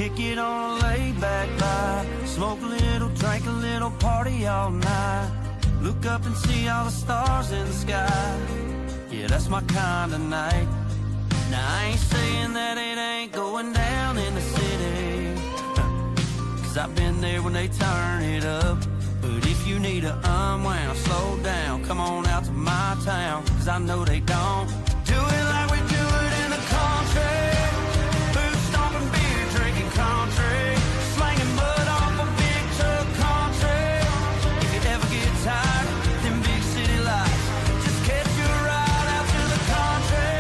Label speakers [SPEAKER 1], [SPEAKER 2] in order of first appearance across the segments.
[SPEAKER 1] Kick it on a laid-back vibe. Smoke a little, drink a little, party all night. Look up and see all the stars in the sky. Yeah, that's my kind of night. Now I ain't saying that it ain't going down in the city, 'cause I've been there when they turn it up. But if you need to unwound, slow down, come on out to my town, 'cause I know they don't do it like we do it in the country. Boot stomping, beer drinking country, slanging mud off a big truck country. If you ever get tired of them big city lights, just catch your ride out to the country.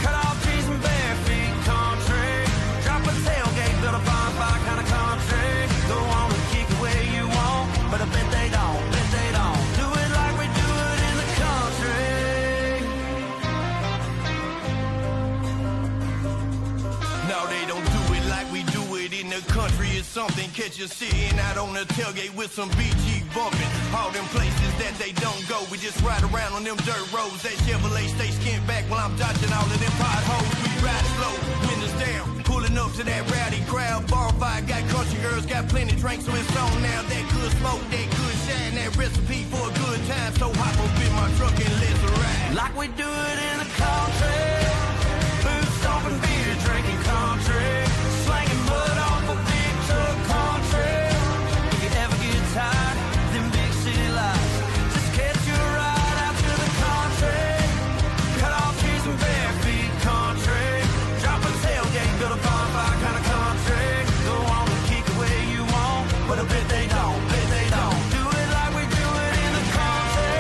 [SPEAKER 1] Cut off trees and bare feet country. Drop a tailgate, build a bonfire kind of country. Go on and kick it where you want, but I bet they don't, do it like we do it in the country.
[SPEAKER 2] No, they don't do it like we do it in the country. It's something, catch you sitting out on the tailgate with some BG bumping. All them places that they don't go, we just ride around on them dirt roads. That Chevrolet stay skinned back while I'm dodging all of them potholes. We ride slow, windows down, pulling up to that rowdy crowd. Bonfire, got country girls, got plenty drinks, so it's on now. That good smoke, that good shine, that recipe for a good time. So hop up in my truck and let's ride.
[SPEAKER 1] Like we do it in the country. Boot stomping, beer drinking country, slanging mud off a big truck country. If you ever get tired of them big city lights, just catch your ride out to the country. Cut off trees and bare feet country. Drop a tailgate, build a bonfire kind of country. Go on and kick it where you want, but I bet they don't, do it like we do it in the country.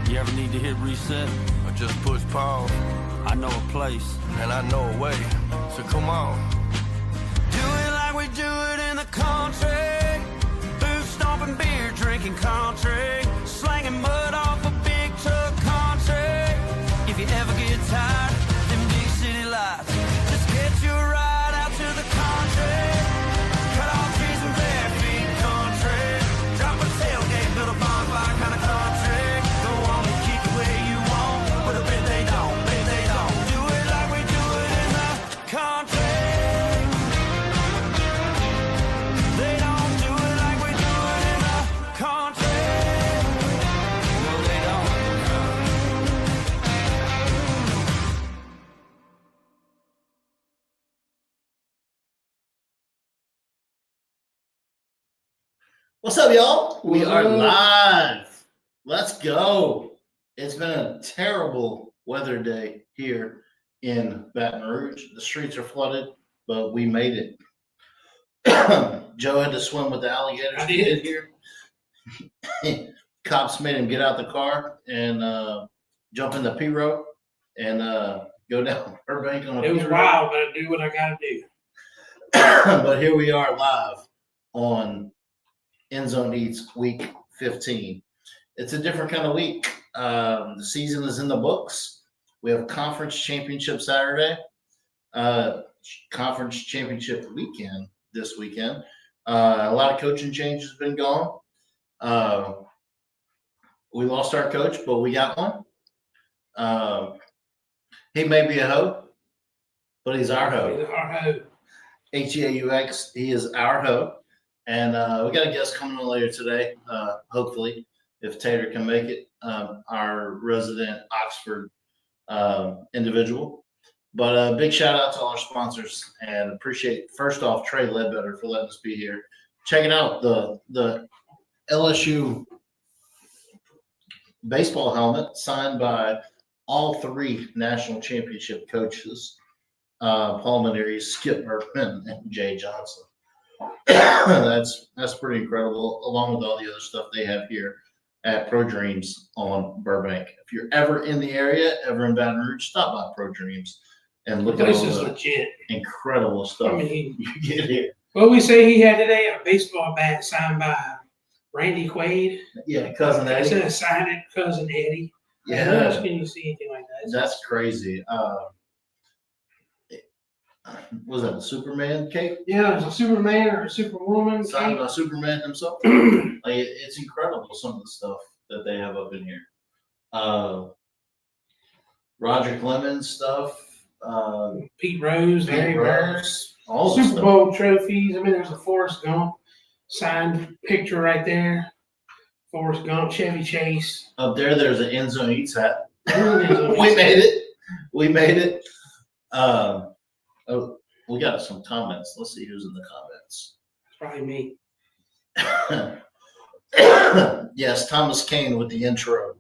[SPEAKER 1] You ever need to hit reset?
[SPEAKER 2] I just push pause,
[SPEAKER 1] I know a place.
[SPEAKER 2] and I know a way. So come on.
[SPEAKER 1] Do it like we do it in the country. Boot stomping, beer drinking country, slanging mud off a big truck country. If you ever get tired of them big city lights, just get your ride out to the country. Cut off trees and bare feet country. Drop a tailgate, build a bonfire kind of country. Go on and kick it where you want, but I bet they don't, do it like we do it in the country. They don't do it like we do it in the country. No, they don't.
[SPEAKER 3] What's up, y'all? We are live. Let's go. It's been a terrible weather day here in Baton Rouge. The streets are flooded, but we made it. Joe had to swim with the alligators
[SPEAKER 4] I
[SPEAKER 3] to
[SPEAKER 4] did.
[SPEAKER 3] get here. Cops made him get out the car and jump in the P-road and go down Burbank on a
[SPEAKER 4] It was
[SPEAKER 3] P-road.
[SPEAKER 4] wild, but I do what I gotta do.
[SPEAKER 3] But here we are live on EndZone Eats Week 15. It's a different kind of week. The season is in the books. We have conference championship Saturday, conference championship weekend this weekend. A lot of coaching changes have been gone. We lost our coach, but we got one. He may be a hoe, but he's our hoe.
[SPEAKER 4] It's our hope.
[SPEAKER 3] H-E-A-U-X. He is our hoe. And we got a guest coming on later today, hopefully, if Tater can make it, our resident Oxford individual. But a big shout out to all our sponsors and appreciate, first off, Trey Ledbetter for letting us be here. Checking out the LSU baseball helmet signed by all three national championship coaches, Paul Maneri, Skip Berkman, and Jay Johnson. That's pretty incredible, along with all the other stuff they have here at Pro Dreams on Burbank. If you're ever in the area, ever in Baton Rouge, stop by Pro Dreams and look
[SPEAKER 4] The
[SPEAKER 3] at
[SPEAKER 4] place
[SPEAKER 3] all
[SPEAKER 4] is
[SPEAKER 3] the
[SPEAKER 4] legit.
[SPEAKER 3] incredible stuff
[SPEAKER 4] I mean,
[SPEAKER 3] you get here.
[SPEAKER 4] what we say he had today, a baseball bat signed by Randy Quaid.
[SPEAKER 3] Yeah, cousin
[SPEAKER 4] It
[SPEAKER 3] Eddie.
[SPEAKER 4] said signed it, cousin Eddie. Where else
[SPEAKER 3] Yeah,
[SPEAKER 4] can you see anything like that?
[SPEAKER 3] that's crazy. Was that a Superman cape?
[SPEAKER 4] Yeah, there's a Superman or a Superwoman.
[SPEAKER 3] Signed by Superman himself. Like it's incredible some of the stuff that they have up in here. Roger Clemens stuff.
[SPEAKER 4] Pete Rose, Larry Bird,
[SPEAKER 3] Rose, all the
[SPEAKER 4] Super
[SPEAKER 3] stuff.
[SPEAKER 4] Bowl trophies. I mean, there's a Forrest Gump signed picture right there. Forrest Gump, Chevy Chase.
[SPEAKER 3] Up there, there's an EndZone Eats hat.
[SPEAKER 4] We
[SPEAKER 3] We made it. We made it. Oh, we got some comments. Let's see who's in the comments.
[SPEAKER 4] Probably me.
[SPEAKER 3] Yes, Thomas Kane with the intro.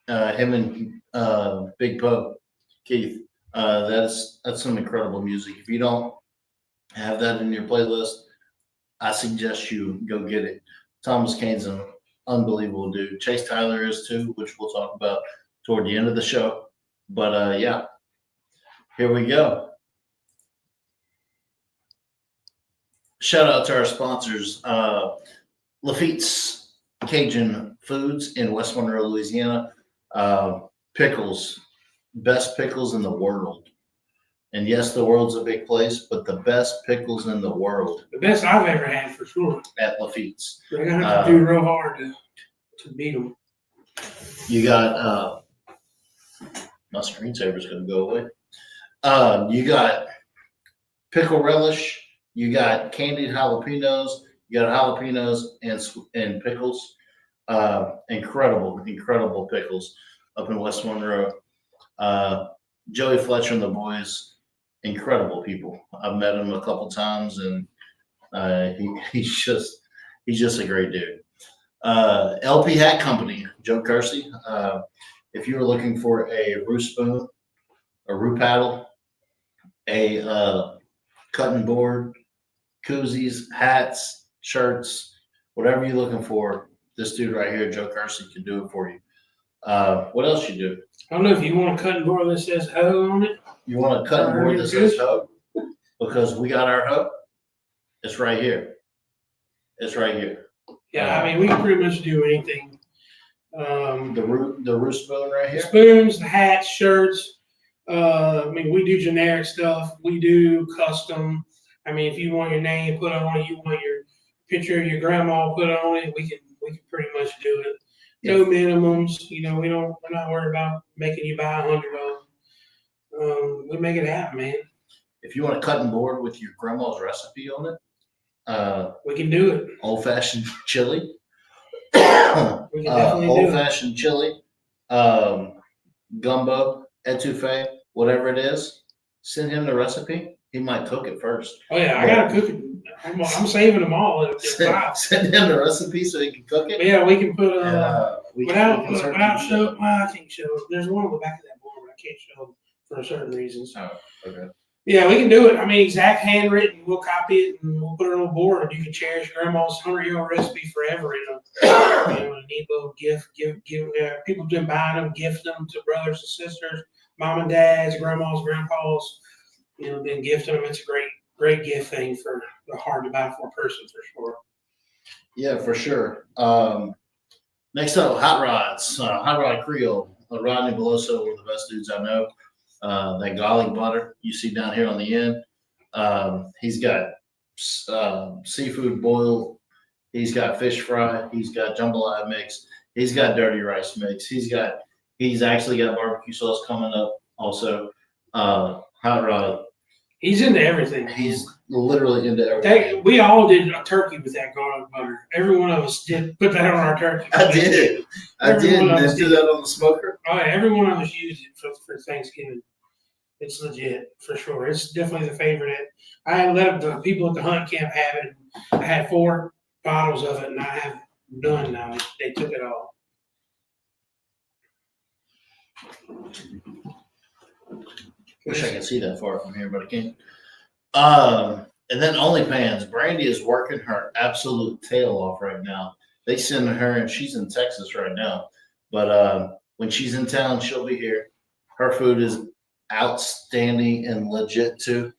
[SPEAKER 3] Him and Big Pope, Keith. That's some incredible music. If you don't have that in your playlist, I suggest you go get it. Thomas Kane's an unbelievable dude. Chase Tyler is too, which we'll talk about toward the end of the show. But yeah, here we go. Shout out to our sponsors, Lafitte's Cajun Foods in West Monroe, Louisiana. Pickles, best pickles in the world. And yes, the world's a big place, but the best pickles in the world
[SPEAKER 4] The best I've ever had for sure.
[SPEAKER 3] at Lafitte's.
[SPEAKER 4] They're gonna have to do real hard to beat them.
[SPEAKER 3] You got my screensaver's gonna go away. You got pickle relish. You got candied jalapenos. You got jalapenos and pickles. Incredible pickles up in West Monroe. Joey Fletcher and the boys, incredible people. I've met him a couple times, and he's just a great dude. LP Hat Company, Joe Kersey. If you were looking for a roux spoon, a roux paddle, a cutting board, koozies, hats, shirts, whatever you're looking for, this dude right here, Joe Kersey, can do it for you. What else you do?
[SPEAKER 4] I don't know if you want a cutting board that says "ho" on it.
[SPEAKER 3] You want a cutting board that says hoe? Because we got our hoe. It's right here. It's right here.
[SPEAKER 4] Yeah, I mean we can pretty much do anything.
[SPEAKER 3] The roux spoon right
[SPEAKER 4] The
[SPEAKER 3] here.
[SPEAKER 4] spoons, the hats, shirts. I mean we do generic stuff. We do custom. I mean if you want your name put on it, you want your picture of your grandma put on it, we can pretty much do it. No minimums, we're not worried about making you buy 100 of them. We make it happen, man.
[SPEAKER 3] If you want a cutting board with your grandma's recipe on it,
[SPEAKER 4] We can do it.
[SPEAKER 3] old fashioned chili,
[SPEAKER 4] We can definitely do
[SPEAKER 3] old
[SPEAKER 4] it.
[SPEAKER 3] fashioned chili, gumbo, etouffee, whatever it is, send him the recipe. He might cook it first.
[SPEAKER 4] Oh yeah, I gotta cook it. I'm saving them all.
[SPEAKER 3] Send him the recipe so he can cook it.
[SPEAKER 4] But yeah, we can put
[SPEAKER 3] Without
[SPEAKER 4] show. Well, I can't show. There's one on the back of that board, but I can't show for certain reasons.
[SPEAKER 3] Oh, okay.
[SPEAKER 4] Yeah, we can do it. I mean, exact handwritten. We'll copy it and we'll put it on the board, and you can cherish Grandma's 100-year-old recipe forever. A neat little gift. Give people been buying them, gift them to brothers and sisters, mom and dads, grandmas, grandpas. Been gifting them. It's a great gift thing for the hard to buy for a person for sure.
[SPEAKER 3] Yeah, for sure. Next up, Hot Rods. Hot Rod Creole. Rodney Beloso, one of the best dudes I know. That garlic butter you see down here on the end. He's got seafood boil. He's got fish fry. He's got jambalaya mix. He's got dirty rice mix. He's actually got barbecue sauce coming up also. Hot Rod.
[SPEAKER 4] He's into everything.
[SPEAKER 3] He's literally into everything.
[SPEAKER 4] We all did a turkey with that garlic butter. Every one of us did put that on our turkey.
[SPEAKER 3] I did. And then do that on the smoker.
[SPEAKER 4] Oh, yeah, every one of us used it for Thanksgiving. It's legit for sure. It's definitely the favorite. I let the people at the hunt camp have it. I had 4 bottles of it, and I have none now. They took it all.
[SPEAKER 3] Wish I could see that far from here, but I can't. And then OnlyFans. Brandy is working her absolute tail off right now. They send her, and she's in Texas right now. But when she's in town, she'll be here. Her food is outstanding and legit too.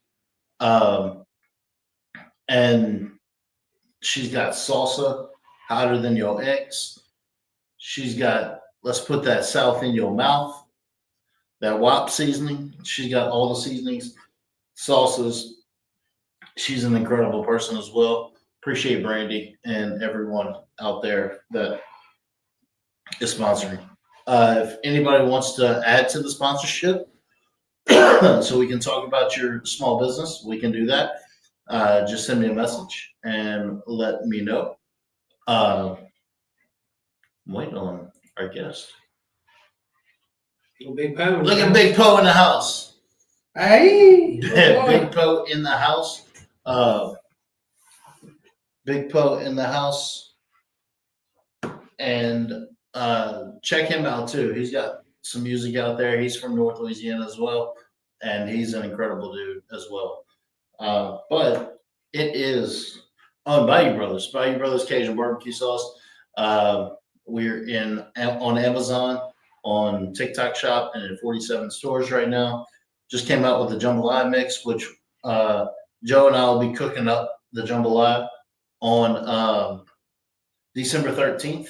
[SPEAKER 3] And she's got salsa hotter than your ex. She's got, let's put that south in your mouth. That WAP seasoning. She's got all the seasonings, salsas, she's an incredible person as well. Appreciate Brandy and everyone out there that is sponsoring. If anybody wants to add to the sponsorship, so we can talk about your small business, we can do that. Just send me a message and let me know. I'm waiting on our guest.
[SPEAKER 4] Little Big Poe.
[SPEAKER 3] Look at Big Poe in the house.
[SPEAKER 4] Hey,
[SPEAKER 3] Big Poe in the house. Big Poe in the house. And check him out too. He's got some music out there. He's from North Louisiana as well. And he's an incredible dude as well. But it is on Bayou Brothers Cajun Barbecue Sauce. We're on Amazon, on TikTok Shop, and in 47 stores right now. Just came out with the jambalaya mix, which Joe and I will be cooking up the jambalaya on December 13th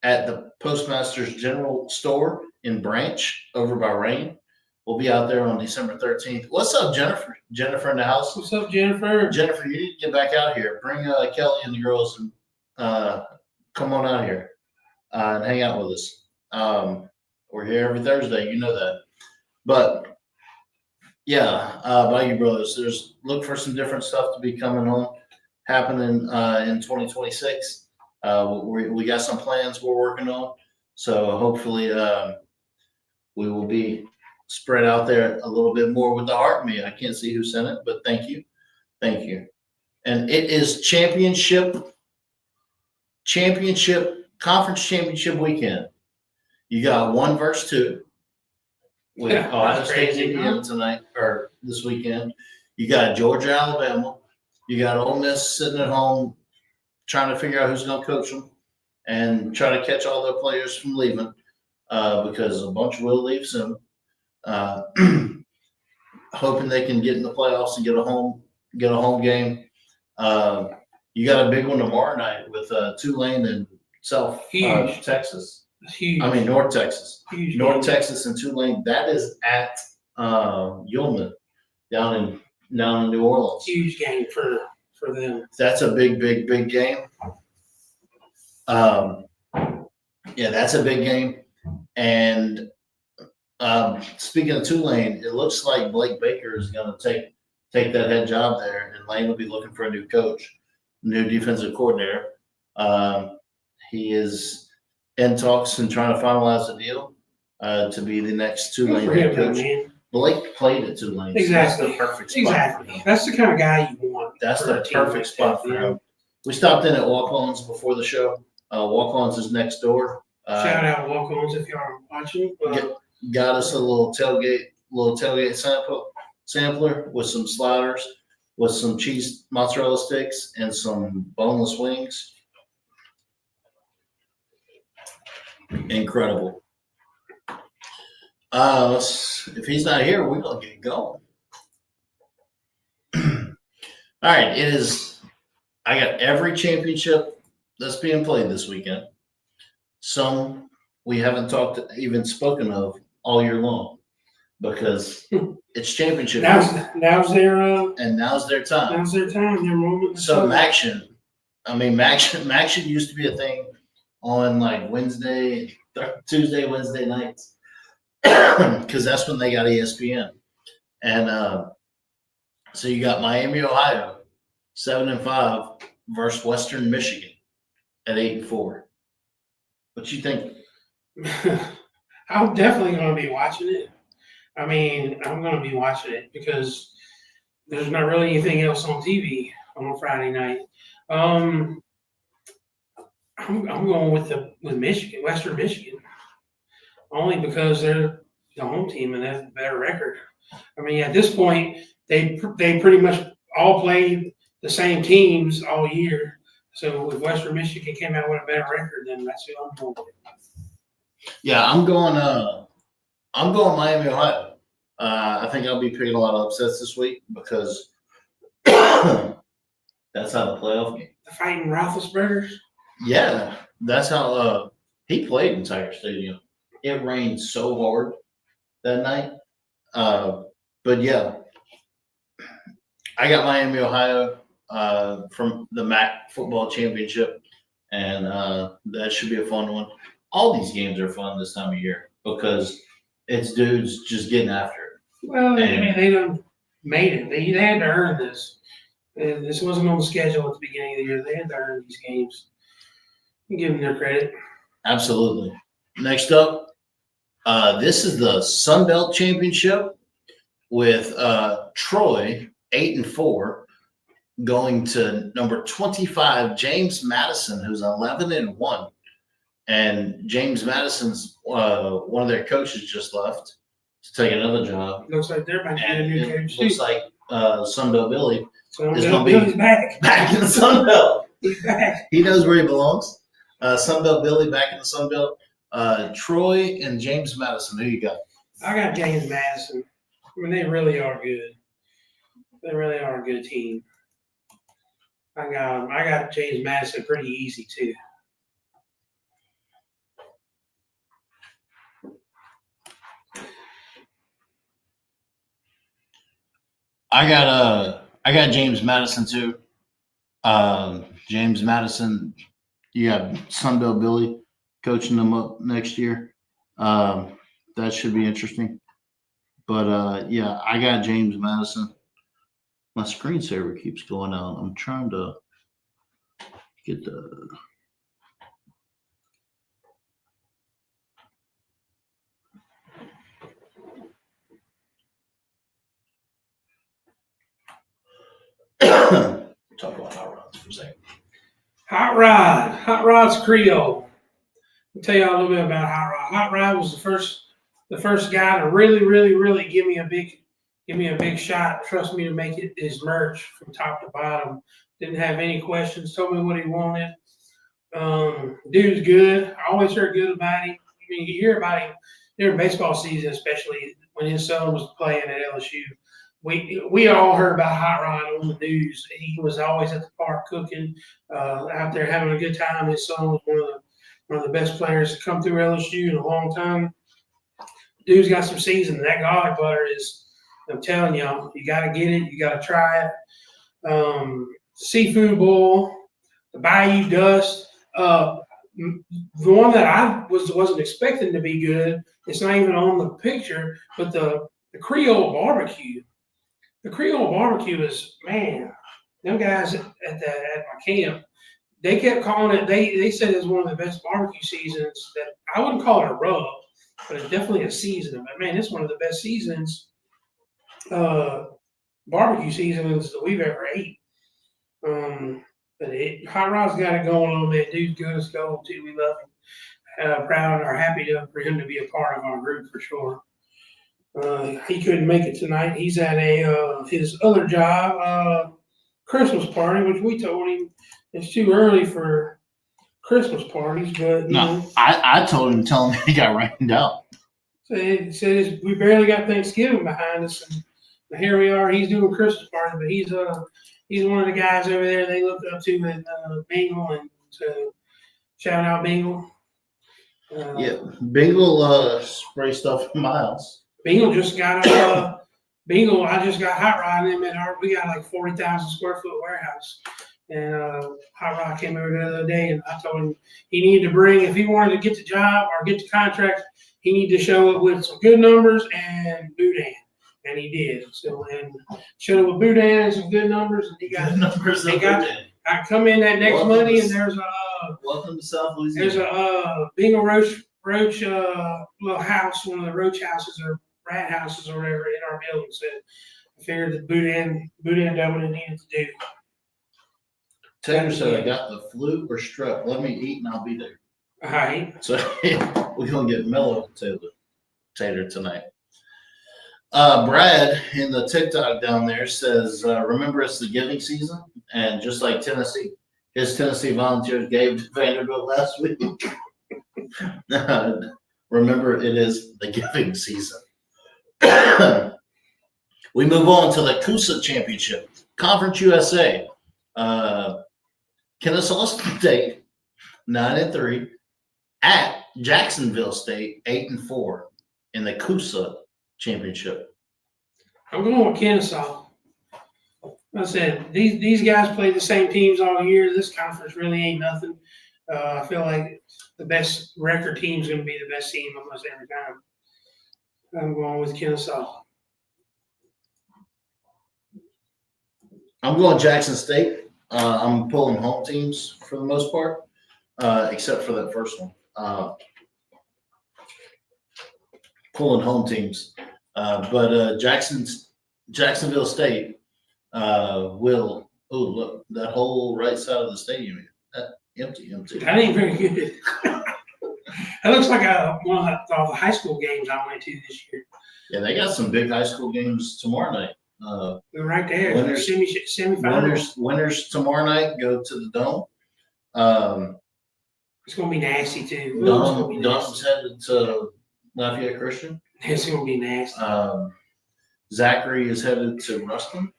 [SPEAKER 3] at the Postmaster's General Store in Branch over by Rain. We'll be out there on December 13th. What's up, Jennifer? Jennifer in the house.
[SPEAKER 4] What's up, Jennifer?
[SPEAKER 3] Jennifer, you need to get back out here. Bring Kelly and the girls and come on out here and hang out with us. We're here every Thursday. You know that. But yeah, Bayou Brothers. Look for some different stuff to be happening in 2026. We got some plans we're working on. So hopefully we will be spread out there a little bit more with the heart me. I can't see who sent it, but thank you. Thank you. And it is conference championship weekend. You got 1 versus 2 with Ohio State Indiana tonight or this weekend. You got Georgia, Alabama. You got Ole Miss sitting at home trying to figure out who's going to coach them and try to catch all their players from leaving because a bunch will leave soon. Hoping they can get in the playoffs and get a home game. You got a big one tomorrow night with Tulane and South Texas.
[SPEAKER 4] Huge.
[SPEAKER 3] I mean North Texas.
[SPEAKER 4] Huge
[SPEAKER 3] North
[SPEAKER 4] game.
[SPEAKER 3] Texas and Tulane. That is at Ullman down in New Orleans.
[SPEAKER 4] Huge game for them.
[SPEAKER 3] That's a big game. Yeah, that's a big game. And speaking of Tulane, it looks like Blake Baker is going to take that head job there, and Lane will be looking for a new coach, new defensive coordinator. He is in talks and trying to finalize the deal to be the next Tulane head coach. Blake played at Tulane.
[SPEAKER 4] Exactly.
[SPEAKER 3] So that's the perfect spot for him.
[SPEAKER 4] That's the kind of guy you want.
[SPEAKER 3] That's the perfect spot for him. We stopped in at Walk-Ons before the show. Walk-Ons is next door.
[SPEAKER 4] Shout out Walk-Ons if y'all are watching.
[SPEAKER 3] Got us a little tailgate sampler with some sliders, with some cheese mozzarella sticks, and some boneless wings. Incredible. If he's not here, we're gonna get going. All right, I got every championship that's being played this weekend. Some we haven't even spoken of all year long because it's championship.
[SPEAKER 4] Now's their
[SPEAKER 3] and now's their time.
[SPEAKER 4] Now's their time. Their moment.
[SPEAKER 3] So Maction used to be a thing on like Tuesday, Wednesday nights because that's when they got ESPN. And so you got Miami, Ohio, 7-5 versus Western Michigan at 8-4. What you think?
[SPEAKER 4] I'm definitely going to be watching it. I mean, I'm going to be watching it because there's not really anything else on TV on a Friday night. I'm going with Michigan, Western Michigan, only because they're the home team and they have a better record. I mean, at this point, they pretty much all played the same teams all year. So if Western Michigan came out with a better record, then that's who I'm going with.
[SPEAKER 3] Yeah, I'm going Miami, Ohio. I think I'll be picking a lot of upsets this week because that's how the playoff game.
[SPEAKER 4] The fighting Roethlisbergers?
[SPEAKER 3] Yeah, that's how he played in Tiger Stadium. It rained so hard that night. But yeah, I got Miami, Ohio, from the MAC football championship, and that should be a fun one. All these games are fun this time of year because it's dudes just getting after it.
[SPEAKER 4] Well, I mean, they done made it. They had to earn this. This wasn't on the schedule at the beginning of the year. They had to earn these games. Give them their credit.
[SPEAKER 3] Absolutely. Next up, this is the Sun Belt Championship with Troy 8-4 going to number 25 James Madison, who's 11-1, and James Madison's one of their coaches just left to take another job.
[SPEAKER 4] Looks like they're about to get a
[SPEAKER 3] And
[SPEAKER 4] new
[SPEAKER 3] it
[SPEAKER 4] coach.
[SPEAKER 3] looks like Sun Belt Billy
[SPEAKER 4] So
[SPEAKER 3] is going to
[SPEAKER 4] Billy's
[SPEAKER 3] be
[SPEAKER 4] back.
[SPEAKER 3] in the Sun Belt.
[SPEAKER 4] He's back.
[SPEAKER 3] He knows where he belongs. Sun Belt Billy back in the Sun Belt. Troy and James Madison. Who you got?
[SPEAKER 4] I got James Madison. I mean, they really are good. They really are a good team. I got James Madison pretty easy too.
[SPEAKER 3] I got James Madison too. James Madison, you got Sunbelt Billy coaching them up next year. That should be interesting. But yeah, I got James Madison. My screensaver keeps going out. I'm trying to get the talk about hot rods for a second.
[SPEAKER 4] Hot Rod's Creole. I'll tell you all a little bit about Hot Rod. Hot Rod was the first guy to really give me a big shot. Trust me to make it his merch from top to bottom. Didn't have any questions. Told me what he wanted. Dude's good. I always heard good about him. I mean, you hear about him during baseball season, especially when his son was playing at LSU. We all heard about Hot Rod on the news. He was always at the park cooking, out there having a good time. His son was one of the best players to come through LSU in a long time. Dude's got some season. That garlic butter is, I'm telling y'all, you got to get it. You got to try it. Seafood bowl, the Bayou Dust. The one that I wasn't expecting to be good, it's not even on the picture, but the Creole barbecue. The Creole barbecue is, man, them guys at my camp, they kept calling it, they said it's one of the best barbecue seasons that I wouldn't call it a rub, but it's definitely a season. But man, it's one of the best seasons, barbecue seasons that we've ever ate. But Hot Rod's got it going on, man. Dude's good as gold too. We love him. Proud or happy for him to be a part of our group for sure. He couldn't make it tonight. He's at his other job, Christmas party, which we told him it's too early for Christmas parties. But
[SPEAKER 3] no, I told him, tell him he got rained out.
[SPEAKER 4] So he said we barely got Thanksgiving behind us, and here we are. He's doing Christmas party, but he's one of the guys over there they look up to in Bingle, and so shout out Bingle.
[SPEAKER 3] Yeah, Bingle spray stuff from Miles.
[SPEAKER 4] Bingle just got Bingle. I just got Hot Rod in them we got like 40,000 square foot warehouse, and Hot Rod came over the other day, and I told him he needed to bring, if he wanted to get the job or get the contract, he needed to show up with some good numbers and boudin, and he did. So and showed up with boudin and some good numbers, and he got
[SPEAKER 3] good numbers.
[SPEAKER 4] I come in that next Monday, and there's
[SPEAKER 3] welcome to South Louisiana.
[SPEAKER 4] There's a Bingle roach little house, one of the roach houses or rat houses or whatever in our building. So I figured the boudin done what it needed to do.
[SPEAKER 3] Taylor said I got the flu or strep. Let me eat and I'll be there.
[SPEAKER 4] All right.
[SPEAKER 3] So we're gonna get mellow Taylor tonight. Brad in the TikTok down there says, remember it's the giving season, and just like Tennessee, his Tennessee Volunteers gave to Vanderbilt last week. Remember, it is the giving season. We move on to the CUSA Championship, Conference USA. Kennesaw State 9-3 at Jacksonville State 8-4 in the CUSA Championship.
[SPEAKER 4] I'm going with Kennesaw. Like I said, these guys play the same teams all year. This conference really ain't nothing. I feel like the best record team is going to be the best team almost every time. I'm going with Kennesaw.
[SPEAKER 3] I'm going Jackson State. I'm pulling home teams for the most part, except for that first one. Pulling home teams, but Jacksonville State will. Oh, look, that whole right side of the stadium, empty.
[SPEAKER 4] That ain't very good. That looks like one of the high school games I went to this year.
[SPEAKER 3] Yeah, they got some big high school games tomorrow night.
[SPEAKER 4] We're right there.
[SPEAKER 3] Winners tomorrow night go to the Dome.
[SPEAKER 4] It's gonna be nasty too.
[SPEAKER 3] Dome's headed to Lafayette Christian.
[SPEAKER 4] It's gonna be nasty.
[SPEAKER 3] Zachary is headed to Ruston.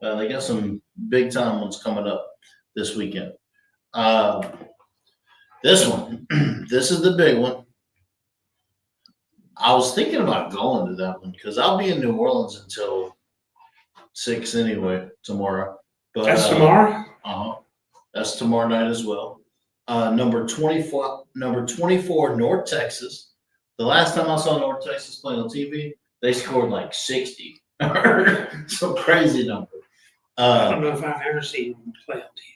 [SPEAKER 3] They got some big time ones coming up this weekend. This one, this is the big one. I was thinking about going to that one because I'll be in New Orleans until 6 anyway tomorrow. But
[SPEAKER 4] that's tomorrow.
[SPEAKER 3] That's tomorrow night as well. Number 24, North Texas. The last time I saw North Texas play on TV, they scored like 60. Some crazy number.
[SPEAKER 4] I don't know if I've ever seen them play on TV.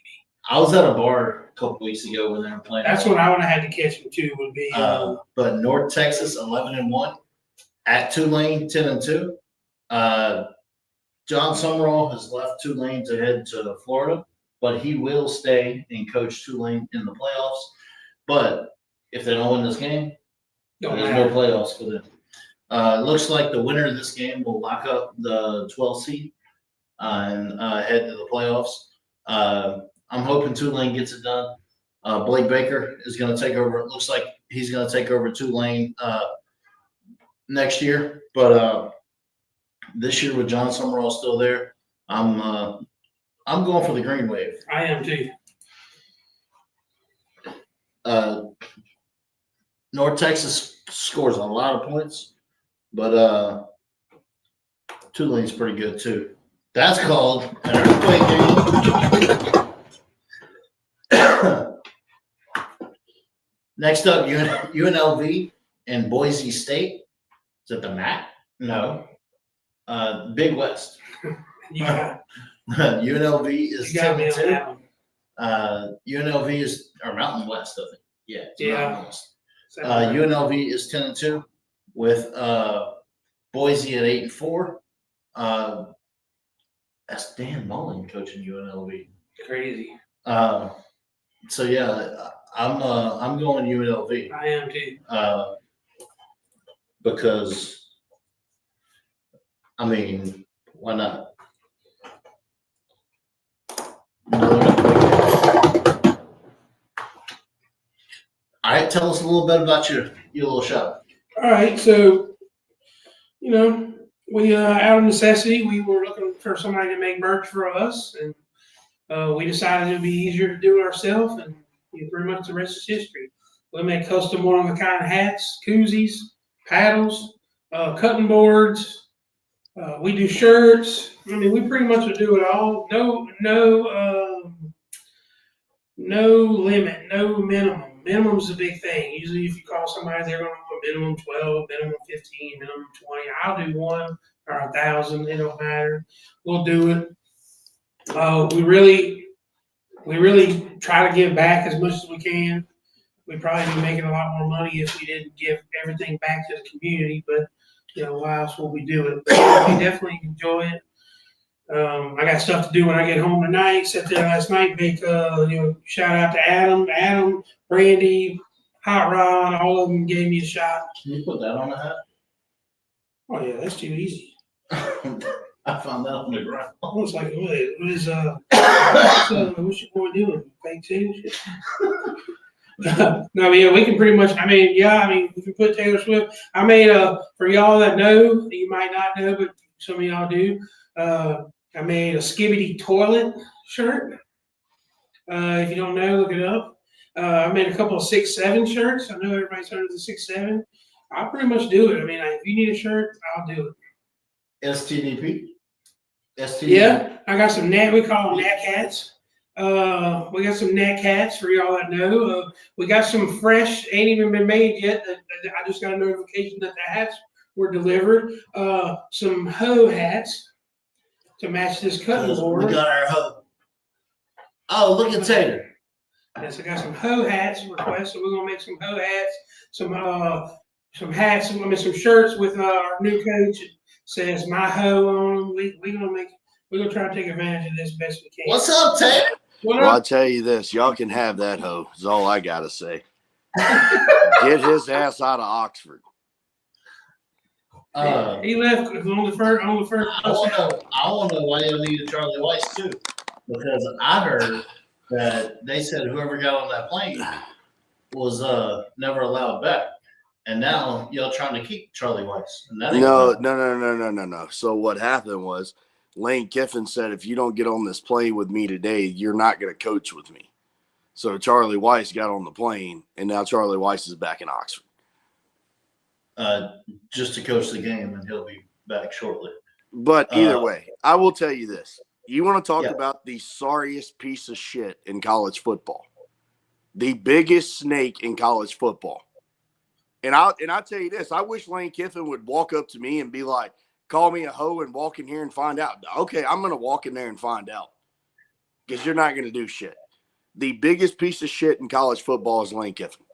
[SPEAKER 3] I was at a bar a couple weeks ago when they were playing.
[SPEAKER 4] That's what I would have had to catch them too. Would be.
[SPEAKER 3] But North Texas 11-1 at Tulane 10-2. John Summerall has left Tulane to head to Florida, but he will stay and coach Tulane in the playoffs. But if they don't win this game, there's no playoffs for them. It looks like the winner of this game will lock up the 12th seed and head to the playoffs. I'm hoping Tulane gets it done. Blake Baker is going to take over. It looks like he's going to take over Tulane next year. But this year with John Summerall still there, I'm going for the Green Wave.
[SPEAKER 4] I am too.
[SPEAKER 3] North Texas scores a lot of points, but Tulane's pretty good too. That's called an earthquake game. Next up, UNLV and Boise State. Is it the MAC? No. Big West.
[SPEAKER 4] Yeah.
[SPEAKER 3] UNLV is 10-2.
[SPEAKER 4] That
[SPEAKER 3] UNLV is or Mountain West, I think. Yeah. Mountain West.
[SPEAKER 4] one.
[SPEAKER 3] UNLV is 10-2 with Boise at 8-4. That's Dan Mullen coaching UNLV.
[SPEAKER 4] Crazy.
[SPEAKER 3] So yeah, I'm going UNLV.
[SPEAKER 4] I am too.
[SPEAKER 3] Because I mean, why not? All right, tell us a little bit about your little shop.
[SPEAKER 4] All right, so we out of necessity, we were looking for somebody to make merch for us, and we decided it would be easier to do it ourselves, and pretty much the rest is history. We make custom one-of-a-kind hats, koozies, paddles, cutting boards. We do shirts. I mean, we pretty much do it all. No limit, no minimum. Minimum's a big thing. Usually, if you call somebody, they're going to want minimum 12, minimum 15, minimum 20. I'll do 1 or 1,000. It don't matter. We'll do it. We really try to give back as much as we can. We'd probably be making a lot more money if we didn't give everything back to the community, but why else would we do it? We definitely enjoy it. I got stuff to do when I get home tonight. Sat there last night, make shout out to Adam, Brandy, Hot Rod, all of them gave me a shot.
[SPEAKER 3] Can you put that on the hat?
[SPEAKER 4] Oh yeah, that's too easy.
[SPEAKER 3] I found that on the ground.
[SPEAKER 4] I was like, what is what's your boy doing? Fake too? No, yeah, we can pretty much. I mean, we can put Taylor Swift. I made for y'all that know, you might not know, but some of y'all do. I made a Skibbity toilet shirt. If you don't know, look it up. I made a couple of 6'7" shirts. I know everybody's heard of the 6'7". I'll pretty much do it. I mean, if you need a shirt, I'll do it.
[SPEAKER 3] STDP. STD.
[SPEAKER 4] Yeah, I got some we call them Nat Cats. We got some Nat Cats for y'all that know. We got some fresh, ain't even been made yet. I just got a notification that the hats were delivered. Some hoe hats to match this cutting board.
[SPEAKER 3] We got our hoe. Oh, look at Tater.
[SPEAKER 4] Yes, I got some hoe hats requests, so we're gonna make some hoe hats, some hats, some shirts with our new coach. It says "My hoe" on them. We're gonna try to take advantage of this best we can.
[SPEAKER 3] What's up, Tater?
[SPEAKER 5] Well, I'll tell you this. Y'all can have that hoe, is all I got to say. Get his ass out of Oxford.
[SPEAKER 4] He left on the first.
[SPEAKER 3] I want to know why you needed Charlie Weiss, too. Because I heard that they said whoever got on that plane was never allowed back. And now y'all trying to keep Charlie Weiss.
[SPEAKER 5] No. So what happened was Lane Kiffin said, if you don't get on this plane with me today, you're not going to coach with me. So Charlie Weiss got on the plane, and now Charlie Weiss is back in Oxford.
[SPEAKER 3] Just to coach the game, and he'll be back shortly.
[SPEAKER 5] But either way, I will tell you this. You want to talk about the sorriest piece of shit in college football, the biggest snake in college football. And I'll tell you this. I wish Lane Kiffin would walk up to me and be like, call me a hoe and walk in here and find out. Okay, I'm going to walk in there and find out because you're not going to do shit. The biggest piece of shit in college football is Lane Kiffin.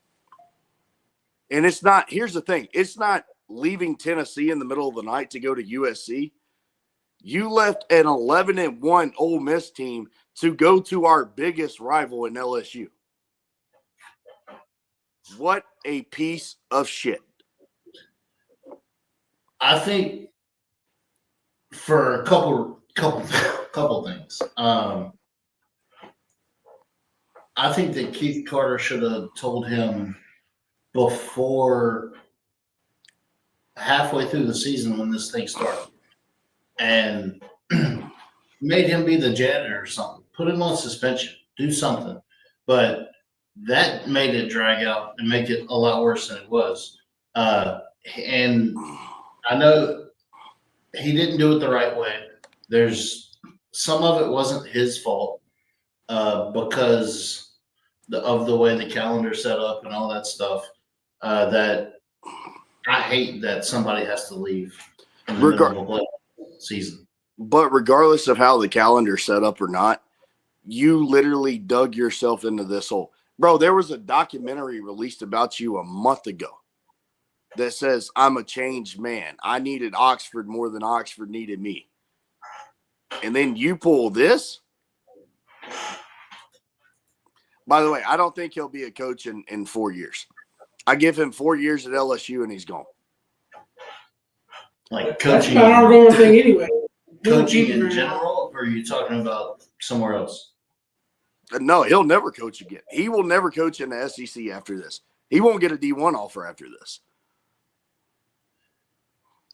[SPEAKER 5] And it's not – here's the thing. It's not leaving Tennessee in the middle of the night to go to USC. You left an 11-1 Ole Miss team to go to our biggest rival in LSU. What a piece of shit.
[SPEAKER 3] I think for a couple things. I think that Keith Carter should have told him before halfway through the season when this thing started and made him be the janitor or something. Put him on suspension. Do something. But that made it drag out and make it a lot worse than it was. And I know he didn't do it the right way. There's some of it wasn't his fault because of the way the calendar set up and all that stuff. That I hate that somebody has to leave in the middle of a season.
[SPEAKER 5] But regardless of how the calendar set up or not, you literally dug yourself into this hole. Bro, there was a documentary released about you a month ago that says, I'm a changed man. I needed Oxford more than Oxford needed me. And then you pull this? By the way, I don't think he'll be a coach in 4 years. I give him 4 years at LSU and he's gone.
[SPEAKER 3] Like coaching.
[SPEAKER 4] That's not our going thing anyway.
[SPEAKER 3] Coaching in general, or are you talking about somewhere else?
[SPEAKER 5] No, he'll never coach again. He will never coach in the SEC after this. He won't get a D1 offer after this.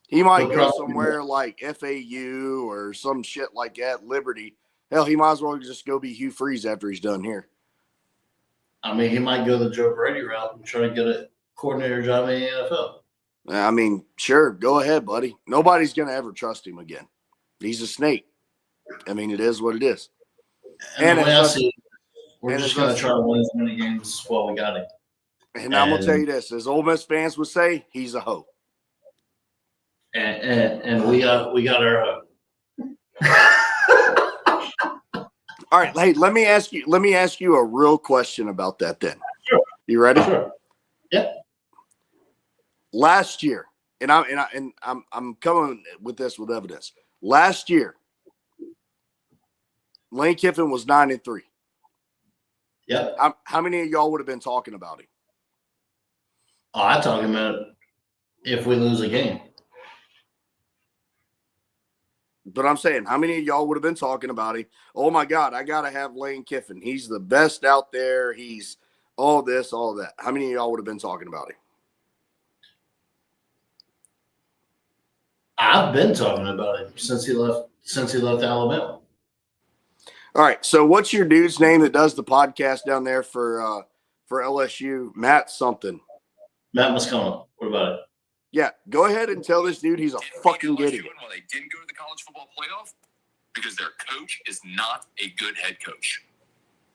[SPEAKER 5] He might go somewhere like FAU or some shit like that, Liberty. Hell, he might as well just go be Hugh Freeze after he's done here.
[SPEAKER 3] I mean, he might go the Joe Brady route and try to get a coordinator job in the NFL.
[SPEAKER 5] I mean, sure, go ahead, buddy. Nobody's going to ever trust him again. He's a snake. I mean, it is what it is.
[SPEAKER 3] And the way I see it, we're just going to try to win as many games while we got him.
[SPEAKER 5] And I'm going to tell you this. As Ole Miss fans would say, he's a hoe.
[SPEAKER 3] And we got our
[SPEAKER 5] All right, hey, let me ask you a real question about that then.
[SPEAKER 3] Sure.
[SPEAKER 5] You ready?
[SPEAKER 3] Sure. Yeah.
[SPEAKER 5] Last year, and I'm coming with this with evidence. Last year, Lane Kiffin was 9-3.
[SPEAKER 3] Yep.
[SPEAKER 5] How many of y'all would have been talking about him?
[SPEAKER 3] Oh, I'm talking about if we lose a game.
[SPEAKER 5] But I'm saying, how many of y'all would have been talking about him? Oh, my God, I got to have Lane Kiffin. He's the best out there. He's all this, all that. How many of y'all would have been talking about him?
[SPEAKER 3] I've been talking about him since he left Alabama.
[SPEAKER 5] All right, so what's your dude's name that does the podcast down there for LSU? Matt something.
[SPEAKER 3] Matt Moscona. What about it?
[SPEAKER 5] Yeah, go ahead and tell this dude he's a fucking idiot.
[SPEAKER 6] Well, they didn't go to the college football playoff. because their coach is not a good head coach.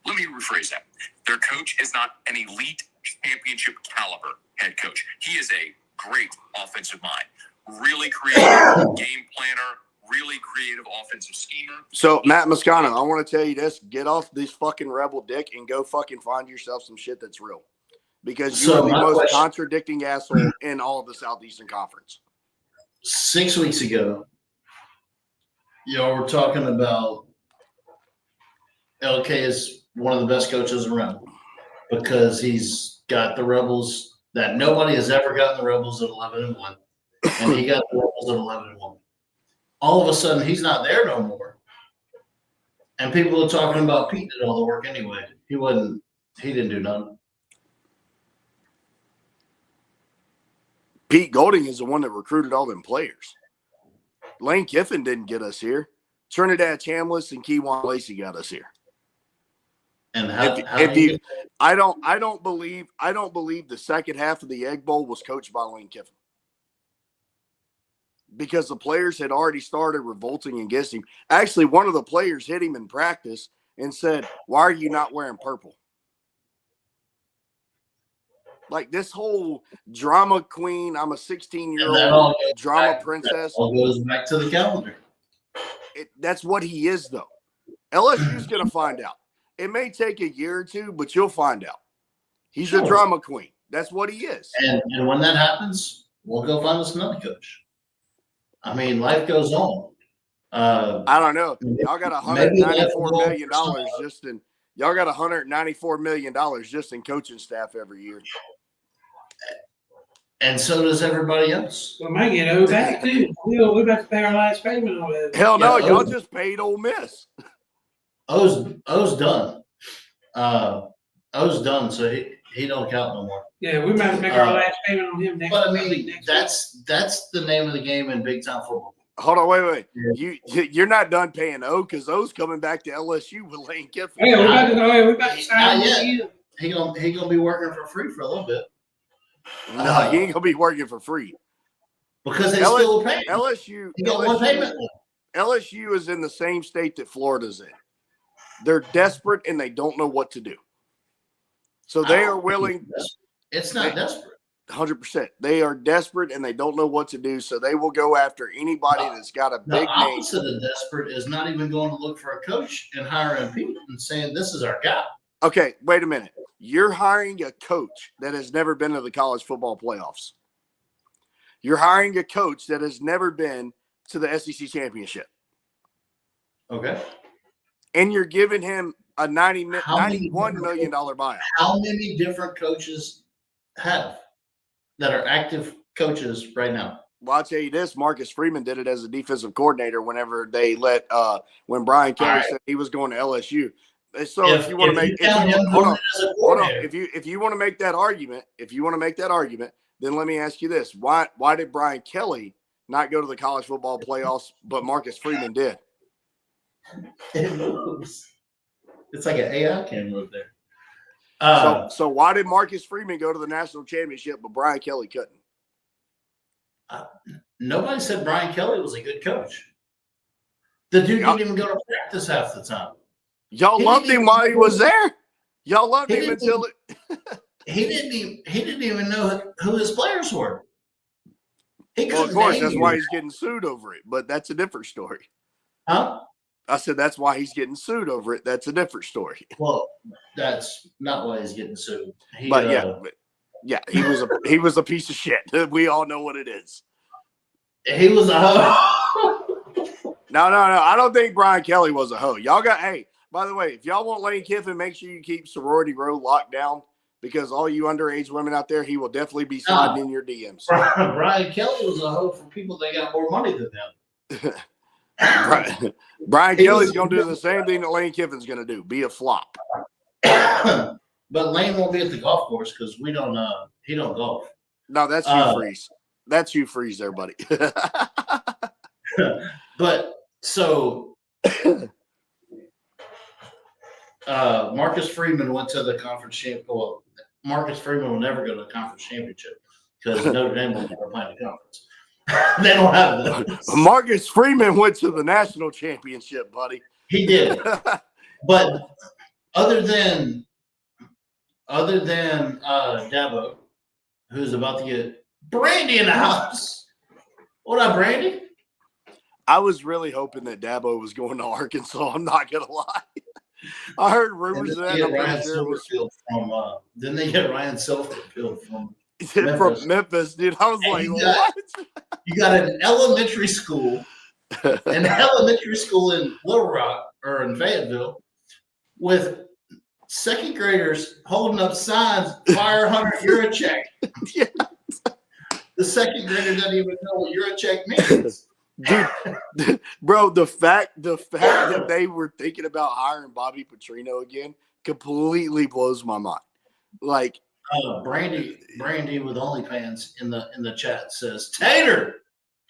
[SPEAKER 6] Let me rephrase that. Their coach is not an elite championship caliber head coach. He is a great offensive mind, really creative game planner, really creative offensive schemer.
[SPEAKER 5] So, Matt Moscano, I want to tell you this. Get off this fucking rebel dick and go fucking find yourself some shit that's real. Because you are the most contradicting asshole in all of the Southeastern Conference.
[SPEAKER 3] 6 weeks ago, y'all were talking about LK is one of the best coaches around because he's got the Rebels that nobody has ever gotten the Rebels at 11-1, and he got the Rebels at 11-1. All of a sudden, he's not there no more, and people are talking about Pete did all the work anyway. He didn't do none.
[SPEAKER 5] Pete Golding is the one that recruited all them players. Lane Kiffin didn't get us here. Trinidad Chambliss and Keywan Lacey got us here.
[SPEAKER 3] And
[SPEAKER 5] I don't believe the second half of the Egg Bowl was coached by Lane Kiffin. Because the players had already started revolting against him. Actually, one of the players hit him in practice and said, "Why are you not wearing purple?" Like this whole drama queen, I'm a 16-year-old drama princess.
[SPEAKER 3] All goes back to the calendar.
[SPEAKER 5] That's what he is, though. LSU's going to find out. It may take a year or two, but you'll find out. He's a drama queen. That's what he is.
[SPEAKER 3] And when that happens, we'll go find us another coach. I mean, life goes on.
[SPEAKER 5] I don't know. Y'all got $194 million just in. Y'all got $194 million just in coaching staff every year.
[SPEAKER 3] And so does everybody else.
[SPEAKER 4] We might get owed back too. We're about to pay our last payment on it.
[SPEAKER 5] Hell no, y'all just paid Ole Miss.
[SPEAKER 3] O's done. O's done, so he don't count no more.
[SPEAKER 4] Yeah, we might make our last payment on him next.
[SPEAKER 3] But I mean, that's the name of the game in big time football.
[SPEAKER 5] Hold on, wait. You're not done paying O because O's coming back to LSU with Lane Kiffin.
[SPEAKER 4] Hey, we're about to sign him.
[SPEAKER 3] He gonna be working for free for a little bit.
[SPEAKER 5] No, he ain't gonna be working for free
[SPEAKER 3] because they still pay
[SPEAKER 5] LSU.
[SPEAKER 3] He got one payment.
[SPEAKER 5] LSU is in the same state that Florida's in. They're desperate and they don't know what to do. So they are willing.
[SPEAKER 3] It's not desperate.
[SPEAKER 5] 100%. They are desperate and they don't know what to do, so they will go after anybody that's got a big name.
[SPEAKER 3] The opposite of desperate is not even going to look for a coach and hiring people and saying, this is our guy.
[SPEAKER 5] Okay, wait a minute. You're hiring a coach that has never been to the college football playoffs. You're hiring a coach that has never been to the SEC championship.
[SPEAKER 3] Okay.
[SPEAKER 5] And you're giving him a $91 million buyout.
[SPEAKER 3] How many different coaches have that are active coaches right now?
[SPEAKER 5] Well, I'll tell you this, Marcus Freeman did it as a defensive coordinator whenever they when Brian Kelly said he was going to LSU. So if you want to make if you want to make that argument, then let me ask you this. Why did Brian Kelly not go to the college football playoffs, but Marcus Freeman did?
[SPEAKER 3] It moves. It's like an AI camera up there.
[SPEAKER 5] So why did Marcus Freeman go to the national championship, but Brian Kelly couldn't?
[SPEAKER 3] Nobody said Brian Kelly was a good coach. The dude didn't even go to practice half the time.
[SPEAKER 5] Y'all loved him while he was there. Y'all loved him until
[SPEAKER 3] he didn't even know who his players were.
[SPEAKER 5] Well, of course, that's why he's getting sued over it, but that's a different story.
[SPEAKER 3] Huh?
[SPEAKER 5] I said that's why he's getting sued over it. That's a different story.
[SPEAKER 3] Well, that's not why he's getting sued.
[SPEAKER 5] He was a piece of shit. We all know what it is.
[SPEAKER 3] He was a hoe.
[SPEAKER 5] No. I don't think Brian Kelly was a hoe. Y'all got by the way, if y'all want Lane Kiffin, make sure you keep Sorority Row locked down because all you underage women out there, he will definitely be sliding in your DMs.
[SPEAKER 3] Brian Kelly was a hoe for people that got more money than them.
[SPEAKER 5] Brian Kelly's going to do the same thing that Lane Kiffin's going to do, be a flop.
[SPEAKER 3] But Lane won't be at the golf course because he don't golf.
[SPEAKER 5] No, that's Hugh Freeze. That's Hugh Freeze there, buddy.
[SPEAKER 3] But so Marcus Freeman went to the conference championship. Well, Marcus Freeman will never go to the conference championship because Notre Dame will never play in the conference. They don't have those.
[SPEAKER 5] Marcus Freeman went to the national championship, buddy.
[SPEAKER 3] He did. But other than Dabo, who's about to get Brandy in the house. What up, Brandy?
[SPEAKER 5] I was really hoping that Dabo was going to Arkansas. I'm not gonna lie. I heard rumors of that.
[SPEAKER 3] Then they get Ryan Silverfield from
[SPEAKER 5] Memphis, dude. I was like, what?
[SPEAKER 3] You got an elementary school in Little Rock or in Fayetteville with second graders holding up signs, fire Hunter Yurachek.
[SPEAKER 5] Yeah.
[SPEAKER 3] The second grader doesn't even know what Yurachek means.
[SPEAKER 5] Dude, bro, the fact that they were thinking about hiring Bobby Petrino again completely blows my mind. Like
[SPEAKER 3] Brandy with OnlyPants in the chat says Tater.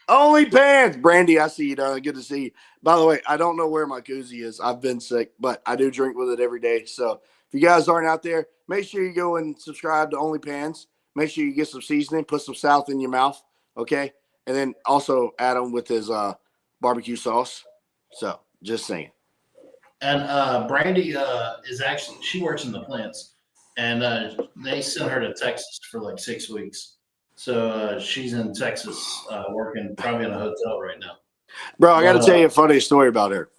[SPEAKER 5] OnlyPants, Brandy. I see you, darling. Good to see you. By the way, I don't know where my koozie is. I've been sick, but I do drink with it every day. So if you guys aren't out there, make sure you go and subscribe to OnlyPants. Make sure you get some seasoning, put some salt in your mouth, okay? And then also add them with his barbecue sauce. So just saying.
[SPEAKER 3] And Brandy she works in the plants, and they sent her to Texas for like 6 weeks. So she's in Texas working probably in a hotel right now.
[SPEAKER 5] Bro, I got to tell you a funny story about her.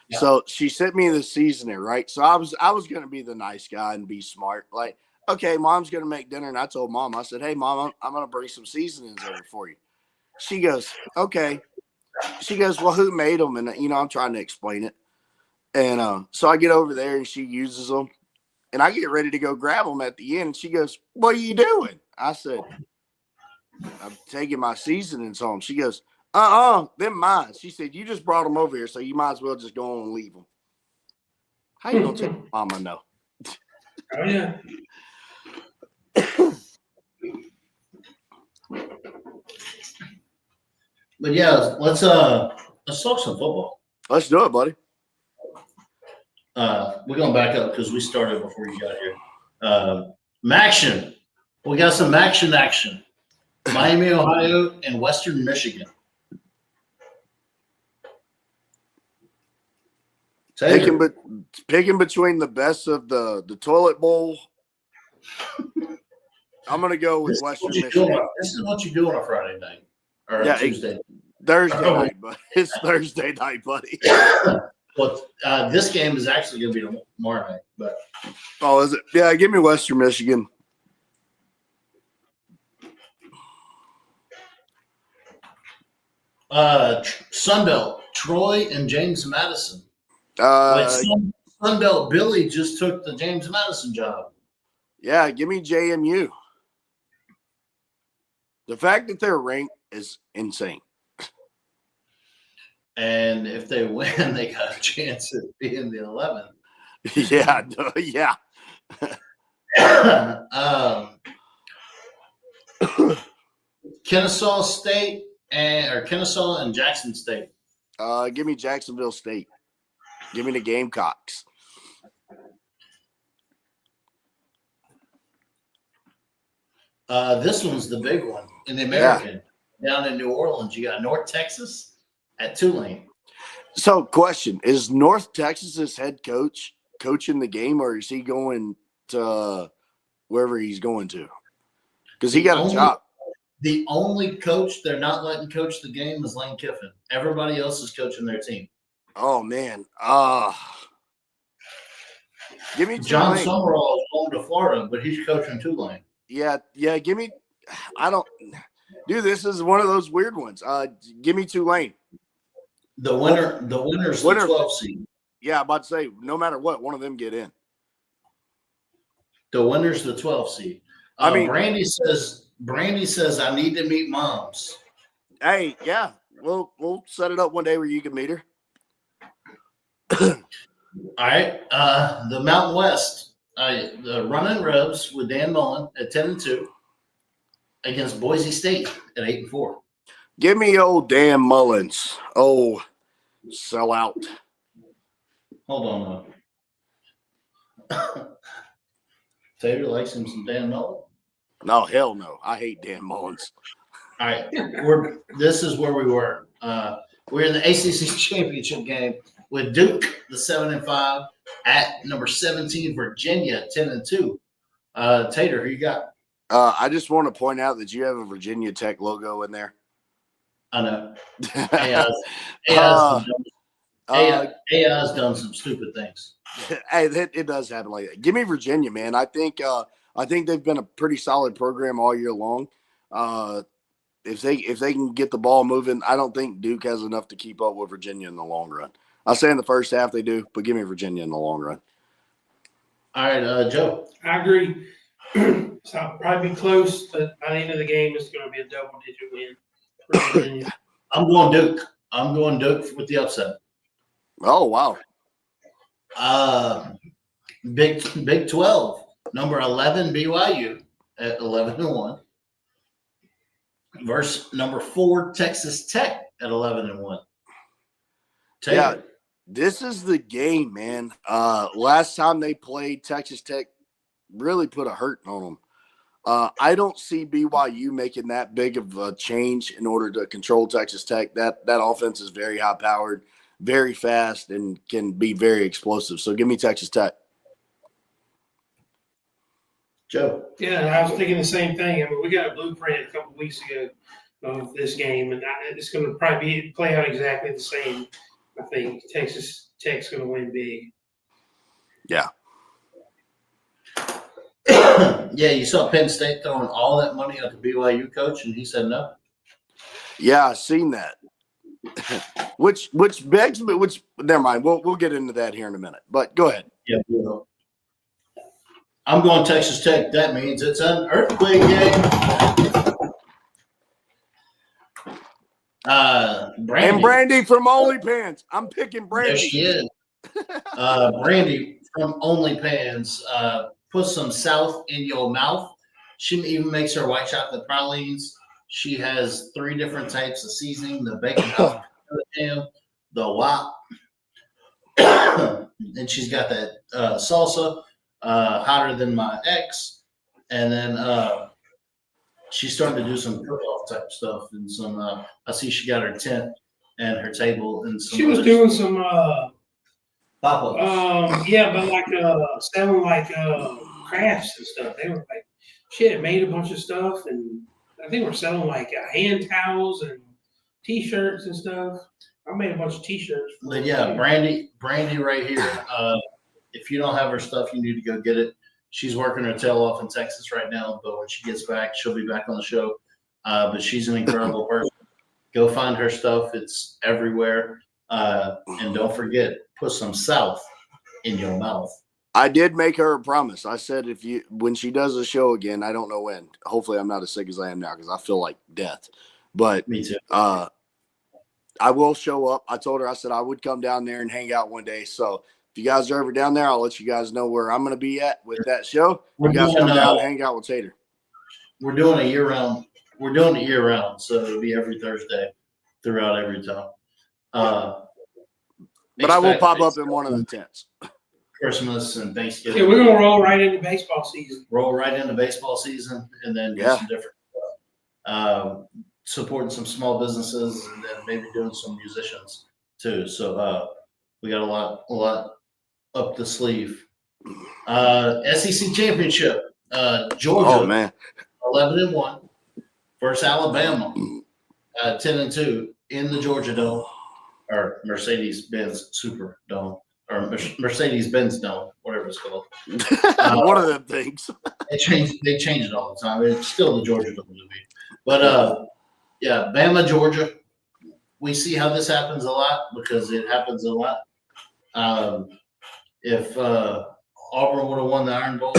[SPEAKER 3] Yeah.
[SPEAKER 5] So she sent me the seasoning, right? So I was going to be the nice guy and be smart. Like, okay, Mom's going to make dinner. And I told Mom, I said, hey, Mom, I'm going to bring some seasonings over for you. She goes, okay. She goes, well, who made them? And, I'm trying to explain it. And so I get over there and she uses them. And I get ready to go grab them at the end. And she goes, what are you doing? I said, I'm taking my seasonings home. She goes, they're mine. She said, you just brought them over here, so you might as well just go on and leave them. How you going to tell Mama no?
[SPEAKER 4] Oh, yeah.
[SPEAKER 3] But yeah, let's talk some football.
[SPEAKER 5] Let's do it, buddy.
[SPEAKER 3] We're going to back up because we started before you got here. Maction. We got some action. Miami, Ohio, and Western Michigan.
[SPEAKER 5] Picking between the best of the toilet bowl. I'm going to go with Western Michigan.
[SPEAKER 3] This is what you do on a Friday night or Tuesday.
[SPEAKER 5] Thursday night, but it's Thursday night, buddy.
[SPEAKER 3] Well, this game is actually going to be tomorrow night. But
[SPEAKER 5] is it? Yeah, give me Western Michigan.
[SPEAKER 3] Sunbelt, Troy and James Madison. Sunbelt Billy just took the James Madison job.
[SPEAKER 5] Yeah, give me JMU. The fact that they're ranked is insane.
[SPEAKER 3] And if they win, they got a chance at being the 11th.
[SPEAKER 5] Yeah.
[SPEAKER 3] Kennesaw State Kennesaw and Jackson State.
[SPEAKER 5] Give me Jacksonville State. Give me the Gamecocks.
[SPEAKER 3] This one's the big one in the American. Yeah. Down in New Orleans, you got North Texas at Tulane.
[SPEAKER 5] So, question, is North Texas's head coach coaching the game, or is he going to wherever he's going to? Because he got a job.
[SPEAKER 3] The only coach they're not letting coach the game is Lane Kiffin. Everybody else is coaching their team.
[SPEAKER 5] Oh, man. Give me
[SPEAKER 3] John
[SPEAKER 5] Tulane.
[SPEAKER 3] Summerall is going to Florida, but he's coaching Tulane.
[SPEAKER 5] Yeah, give me – dude, this is one of those weird ones. Give me Tulane.
[SPEAKER 3] The winner's the 12 seed.
[SPEAKER 5] Yeah, I'm about to say, no matter what, one of them get in.
[SPEAKER 3] The winner's the 12 seed. Brandy says I need to meet moms.
[SPEAKER 5] Hey, yeah, we'll set it up one day where you can meet her.
[SPEAKER 3] All right, the Mountain West, the Running Rebs with Dan Mullen at 10-2 against Boise State at 8-4.
[SPEAKER 5] Give me old Dan Mullins. Oh, sell out.
[SPEAKER 3] Hold on. Taylor likes him some Dan Mullen.
[SPEAKER 5] No, hell no. I hate Dan Mullins.
[SPEAKER 3] All right, this is where we were. We're in the ACC championship game with Duke, the 7-5, at number 17 Virginia, 10-2. Tater, who you got?
[SPEAKER 5] I just want to point out that you have a Virginia Tech logo in there.
[SPEAKER 3] I know.
[SPEAKER 5] Uh,
[SPEAKER 3] AI's done some stupid things.
[SPEAKER 5] Hey, it does happen like that. Give me Virginia, man. I think they've been a pretty solid program all year long. If they can get the ball moving, I don't think Duke has enough to keep up with Virginia in the long run. I'll say in the first half they do, but give me Virginia in the long run.
[SPEAKER 3] All right, Joe.
[SPEAKER 4] I agree. So I'll probably be close, but by the end of the game, it's going to be a double-digit win for Virginia.
[SPEAKER 3] I'm going Duke. I'm going Duke with the upset.
[SPEAKER 5] Oh, wow.
[SPEAKER 3] Big 12, number 11 BYU at 11-1 versus number 4 Texas Tech at 11-1.
[SPEAKER 5] Yeah, this is the game, man. Last time they played, Texas Tech really put a hurt on them. I don't see BYU making that big of a change in order to control Texas Tech. That offense is very high-powered, very fast, and can be very explosive. So give me Texas Tech.
[SPEAKER 3] Joe.
[SPEAKER 4] Yeah, I was thinking the same thing. I mean, we got a blueprint a couple of weeks ago of this game, and it's going to probably play out exactly the same. I think Texas Tech's going to win big.
[SPEAKER 5] Yeah.
[SPEAKER 3] Yeah, you saw Penn State throwing all that money at the BYU coach, and he said no.
[SPEAKER 5] Yeah, I've seen that. which begs me. Never mind. We'll get into that here in a minute. But go ahead.
[SPEAKER 3] Yeah, I'm going Texas Tech. That means it's an earthquake game.
[SPEAKER 5] Brandy from OnlyPants. I'm picking Brandy.
[SPEAKER 3] There she is. Brandy from OnlyPants. Put some South in your mouth. She even makes her white chocolate pralines. She has 3 different types of seasoning: the bacon, ham, the wop, and she's got that salsa, hotter than my ex. And then she's starting to do some cook-off type stuff and some. I see she got her tent and her table and some.
[SPEAKER 4] She was doing some.
[SPEAKER 3] Pop-ups.
[SPEAKER 4] Yeah, but like selling like crafts and stuff. They were like, she had made a bunch of stuff, and I think we're selling like hand towels and T-shirts and stuff. I made a bunch of T-shirts.
[SPEAKER 3] But yeah, Brandy right here. If you don't have her stuff, you need to go get it. She's working her tail off in Texas right now, but when she gets back, she'll be back on the show. But she's an incredible person. Go find her stuff. It's everywhere. And don't forget, put some South in your mouth.
[SPEAKER 5] I did make her a promise. I said when she does a show again, I don't know when. Hopefully I'm not as sick as I am now because I feel like death. But
[SPEAKER 3] me too.
[SPEAKER 5] I will show up. I told her, I said I would come down there and hang out one day. So if you guys are ever down there, I'll let you guys know where I'm going to be at with that show. You guys come down and hang out with Tater.
[SPEAKER 3] We're doing it year round. So it'll be every Thursday throughout every time.
[SPEAKER 5] But I will pop up in one of the tents.
[SPEAKER 3] Christmas and Thanksgiving.
[SPEAKER 4] Yeah, we're gonna roll right into baseball season.
[SPEAKER 3] And then do some different stuff. Supporting some small businesses and then maybe doing some musicians too. So we got a lot up the sleeve. SEC championship. Georgia 11-1 versus Alabama 10-2 in the Georgia Dome. Or Mercedes-Benz Superdome, or Mercedes-Benz Dome, whatever it's called.
[SPEAKER 5] One of them things.
[SPEAKER 3] They change it all the time. It's still the Georgia Dome to me. But yeah, Bama, Georgia. We see how this happens a lot because it happens a lot. If Auburn would have won the Iron Bowl,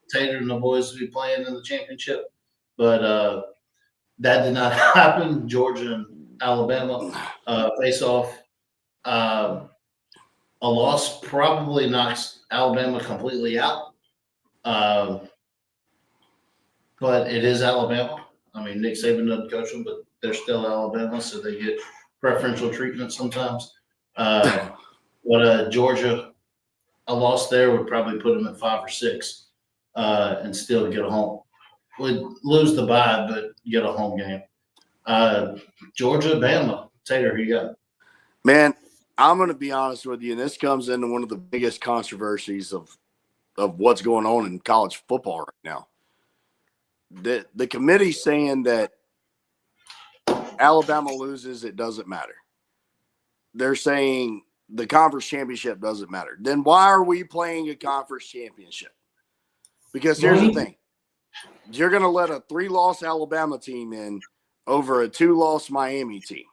[SPEAKER 3] Tater and the boys would be playing in the championship. But that did not happen. Georgia and Alabama face off. A loss probably knocks Alabama completely out. But it is Alabama. I mean, Nick Saban doesn't coach them, but they're still Alabama, so they get preferential treatment sometimes. But Georgia, a loss there would probably put them at 5 or 6 and still get home. would lose the bye, but get a home game. Georgia, Bama. Tater, who you got?
[SPEAKER 5] Man, I'm going to be honest with you, and this comes into one of the biggest controversies of what's going on in college football right now. The committee's saying that Alabama loses, it doesn't matter. They're saying the conference championship doesn't matter. Then why are we playing a conference championship? Because here's the thing. You're going to let a 3-loss Alabama team in over a 2-loss Miami team.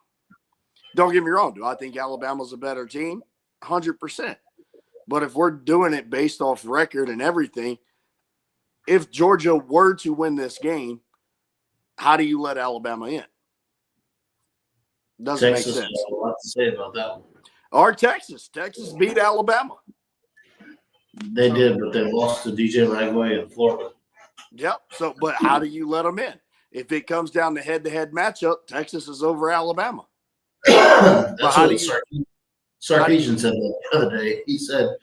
[SPEAKER 5] Don't get me wrong. Do I think Alabama's a better team? 100%. But if we're doing it based off record and everything, if Georgia were to win this game, how do you let Alabama in? Doesn't
[SPEAKER 3] Texas
[SPEAKER 5] make sense.
[SPEAKER 3] has a lot to say about that one.
[SPEAKER 5] Or Texas. Texas beat Alabama.
[SPEAKER 3] They did, but they lost to DJ Lagway in Florida.
[SPEAKER 5] Yep. So, but how do you let them in? If it comes down to head-to-head matchup, Texas is over Alabama.
[SPEAKER 3] That's
[SPEAKER 5] how
[SPEAKER 3] what
[SPEAKER 5] do you-
[SPEAKER 3] Sarkisian said the other day. He said,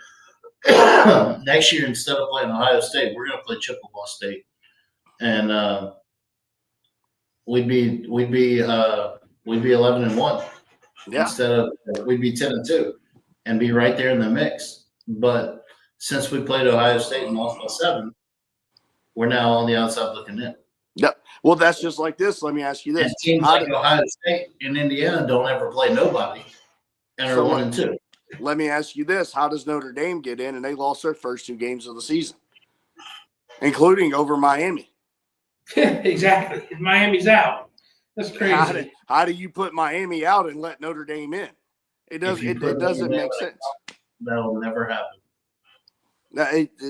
[SPEAKER 3] next year, instead of playing Ohio State, we're going to play Chippewa State. And we'd be 11-1.
[SPEAKER 5] Yeah.
[SPEAKER 3] Instead of we'd be 10-2 and be right there in the mix. But since we played Ohio State and lost by 7, we're now on the outside looking in.
[SPEAKER 5] Yep. Well, that's just like this. Let me ask you this.
[SPEAKER 3] And teams like Ohio State and Indiana don't ever play nobody and are 1-2.
[SPEAKER 5] Let me ask you this. How does Notre Dame get in and they lost their first 2 games of the season, including over Miami?
[SPEAKER 4] Exactly. Miami's out. That's crazy.
[SPEAKER 5] How do you put Miami out and let Notre Dame in? It doesn't make sense.
[SPEAKER 3] That'll never happen.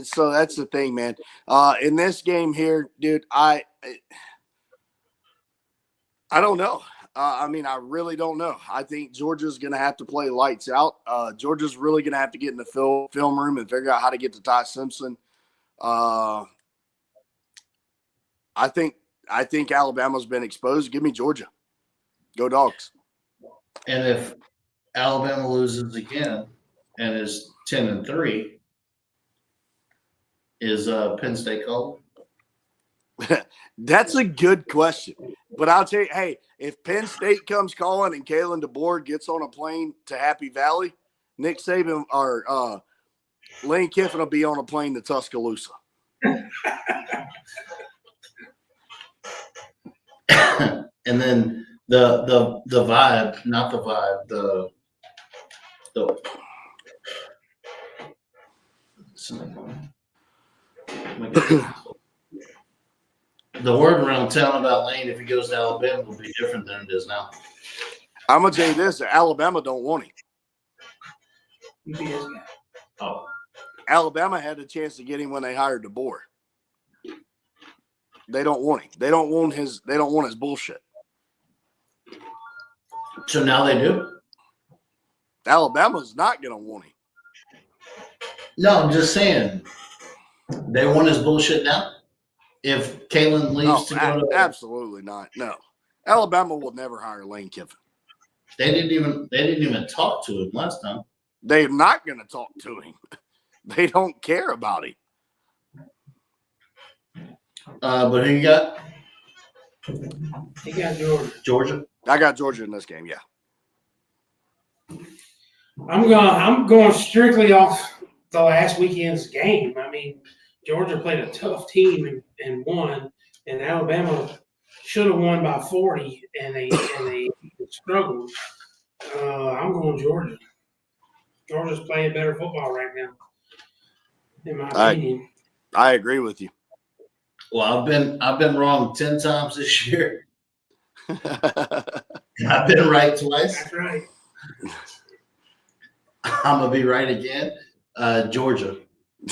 [SPEAKER 5] So that's the thing, man. In this game here, dude, I don't know. I mean, I really don't know. I think Georgia's going to have to play lights out. Georgia's really going to have to get in the film room and figure out how to get to Ty Simpson. I think Alabama's been exposed. Give me Georgia. Go Dogs.
[SPEAKER 3] And if Alabama loses again and is 10-3, is Penn State called?
[SPEAKER 5] That's a good question. But I'll tell you, hey, if Penn State comes calling and Kalen DeBoer gets on a plane to Happy Valley, Nick Saban or Lane Kiffin will be on a plane to Tuscaloosa.
[SPEAKER 3] And then the vibe, not the vibe, the word around town about Lane, if he goes to Alabama, will be different than it is now.
[SPEAKER 5] I'm gonna tell you this: Alabama don't want him.
[SPEAKER 3] Oh,
[SPEAKER 5] Alabama had a chance to get him when they hired DeBoer. They don't want him. They don't want his bullshit.
[SPEAKER 3] so now they do?
[SPEAKER 5] Alabama's not gonna want him.
[SPEAKER 3] No, I'm just saying they want his bullshit now. If Kalen leaves to go to
[SPEAKER 5] absolutely not. No, Alabama will never hire Lane Kiffin.
[SPEAKER 3] They didn't even talk to him last time.
[SPEAKER 5] They're not going to talk to him. They don't care about him.
[SPEAKER 3] But who you got?
[SPEAKER 4] He got Georgia.
[SPEAKER 3] Georgia.
[SPEAKER 5] I got Georgia in this game. Yeah.
[SPEAKER 4] I'm going strictly off the last weekend's game. I mean, Georgia played a tough team and won, and Alabama should have won by 40, and they struggled. I'm going Georgia. Georgia's playing better football right now, in my opinion.
[SPEAKER 5] I agree with you.
[SPEAKER 3] Well, I've been wrong 10 times this year. I've been right twice.
[SPEAKER 4] That's right.
[SPEAKER 3] I'm gonna be right again. Georgia.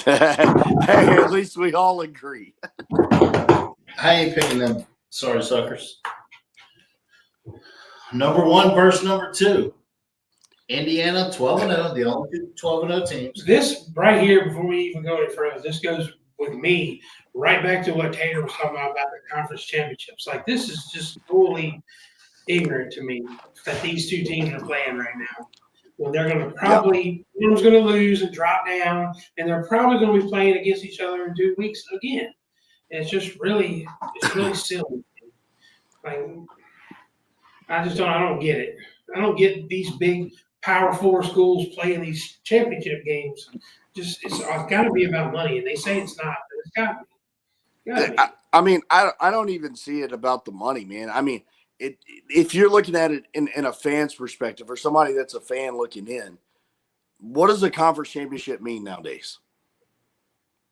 [SPEAKER 5] Hey, at least we all agree.
[SPEAKER 3] I ain't picking them. Sorry, suckers. Number 1 versus number 2. Indiana 12-0, the only 12-0 teams.
[SPEAKER 4] This right here, before we even go any further, this goes with me right back to what Tater was talking about the conference championships. Like, this is just totally ignorant to me that these 2 teams are playing right now. Well, they're going to probably one's going to lose and drop down, and they're probably going to be playing against each other in 2 weeks again. it's just really silly. Like, I don't get it. I don't get these big Power Four schools playing these championship games. It's got to be about money, and they say it's not, but it's got to be.
[SPEAKER 5] I mean, I don't even see it about the money, man. I mean, if you're looking at it in a fan's perspective or somebody that's a fan looking in, what does a conference championship mean nowadays?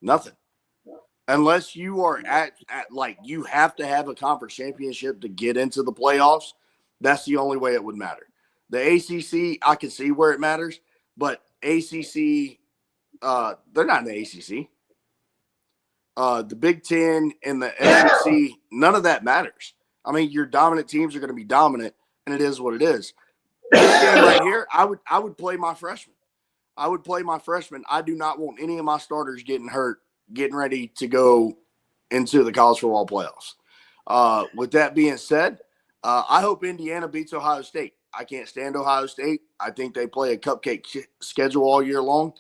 [SPEAKER 5] Nothing. Unless you are at like you have to have a conference championship to get into the playoffs. That's the only way it would matter. The ACC, I can see where it matters, but ACC, they're not in the ACC. The Big Ten and the SEC, none of that matters. I mean, your dominant teams are going to be dominant, and it is what it is. This game right here, I would play my freshman. I would play my freshman. I do not want any of my starters getting hurt, getting ready to go into the college football playoffs. With that being said, I hope Indiana beats Ohio State. I can't stand Ohio State. I think they play a cupcake schedule all year long.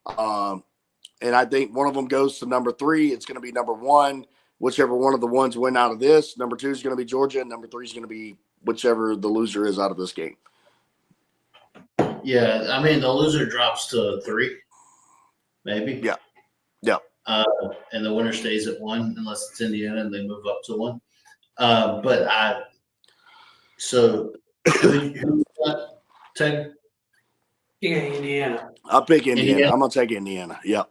[SPEAKER 5] And I think one of them goes to number 3. It's going to be number 1. Whichever one of the ones win out of this. Number 2 is going to be Georgia, and number 3 is going to be whichever the loser is out of this game.
[SPEAKER 3] Yeah, I mean, the loser drops to 3, maybe.
[SPEAKER 5] Yeah.
[SPEAKER 3] And the winner stays at 1 unless it's Indiana and they move up to 1. So who's that, Ted?
[SPEAKER 4] Yeah, Indiana.
[SPEAKER 5] I'll pick Indiana. I'm going to take Indiana. Yep.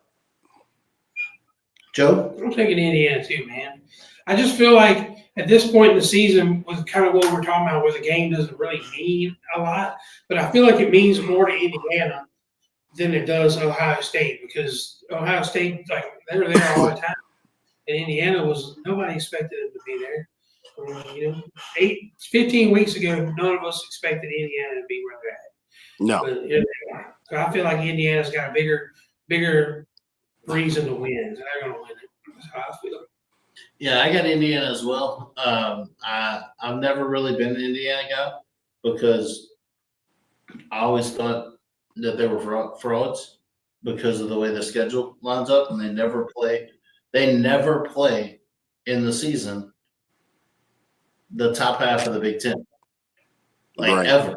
[SPEAKER 3] Joe?
[SPEAKER 4] I'm taking Indiana too, man. I just feel like at this point in the season, with kind of what we're talking about, where the game doesn't really mean a lot, but I feel like it means more to Indiana than it does Ohio State, because Ohio State, like, they were there all the time, and Indiana nobody expected them to be there. 15 weeks ago, none of us expected Indiana to be where they're at.
[SPEAKER 5] No.
[SPEAKER 4] But, so I feel like Indiana's got a bigger reason to win. So they're going to win it. That's how I feel.
[SPEAKER 3] Yeah, I got Indiana as well. I've never really been an Indiana guy because I always thought that they were frauds because of the way the schedule lines up, and they never play. They never play in the season the top half of the Big Ten, ever.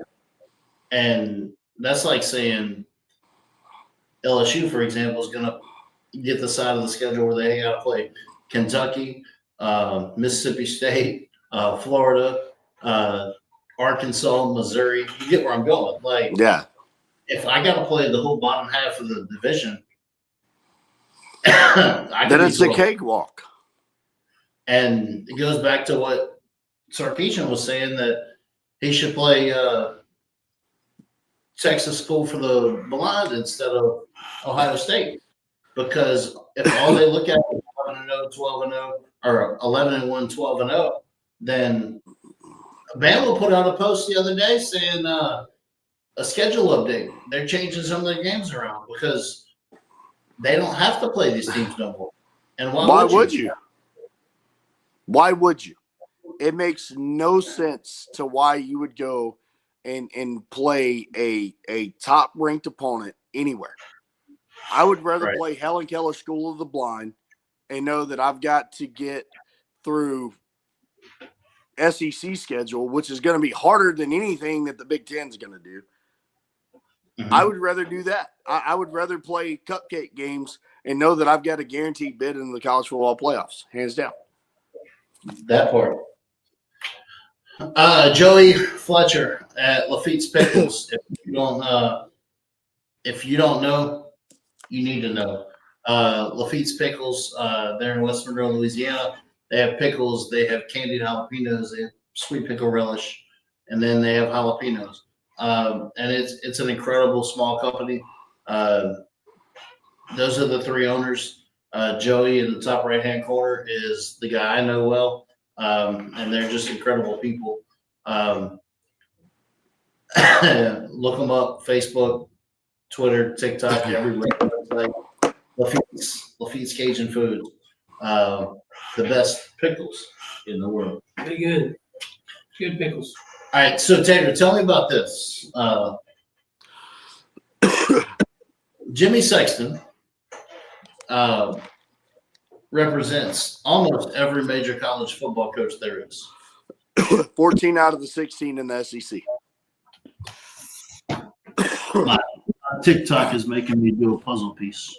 [SPEAKER 3] And that's like saying LSU, for example, is going to get the side of the schedule where they got to play Kentucky, Mississippi State, Florida, Arkansas, Missouri. You get where I'm going. Like,
[SPEAKER 5] yeah.
[SPEAKER 3] If I got to play the whole bottom half of the division, then
[SPEAKER 5] it's a cakewalk.
[SPEAKER 3] And it goes back to what Sarkisian was saying, that he should play Texas School for the Blind instead of Ohio State, because if all they look at is 11-0, 12-0, or 11-1, 12-0, then Bama put out a post the other day saying a schedule update. They're changing some of their games around because they don't have to play these teams no more. And why would you?
[SPEAKER 5] Why would you? It makes no sense to why you would go and play a top-ranked opponent anywhere. I would rather play Helen Keller School of the Blind and know that I've got to get through SEC schedule, which is going to be harder than anything that the Big Ten is going to do. Mm-hmm. I would rather do that. I would rather play cupcake games and know that I've got a guaranteed bid in the college football playoffs, hands down.
[SPEAKER 3] That part. Joey Fletcher at Lafitte's Pickles. If you don't know, you need to know. Lafitte's Pickles, they're in West Monroe, Louisiana. They have pickles. They have candied jalapenos. They have sweet pickle relish, and then they have jalapenos. And it's an incredible small company. Those are the 3 owners. Joey in the top right-hand corner is the guy I know well, and they're just incredible people. Look them up, Facebook, Twitter, TikTok, everywhere. Like Lafitte's Cajun Food, the best pickles in the world.
[SPEAKER 4] Pretty good. Good pickles.
[SPEAKER 3] All right, so Taylor, tell me about this. Jimmy Sexton represents almost every major college football coach there is.
[SPEAKER 5] 14 out of the 16 in the SEC.
[SPEAKER 3] My TikTok is making me do a puzzle piece.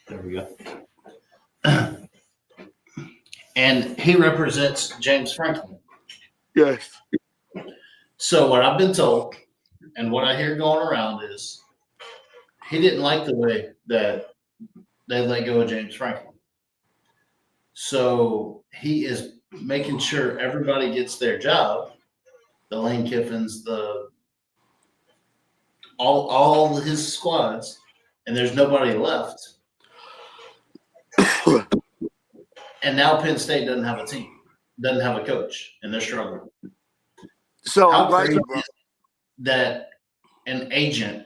[SPEAKER 3] There we go. And he represents James Franklin.
[SPEAKER 5] Yes.
[SPEAKER 3] So what I've been told and what I hear going around is he didn't like the way that they let go of James Franklin. So he is making sure everybody gets their job. The Lane Kiffins, all his squads, and there's nobody left. And now Penn State doesn't have a team, doesn't have a coach, and they're struggling.
[SPEAKER 5] So
[SPEAKER 3] How
[SPEAKER 5] I'm glad
[SPEAKER 3] crazy
[SPEAKER 5] you brought
[SPEAKER 3] is that an agent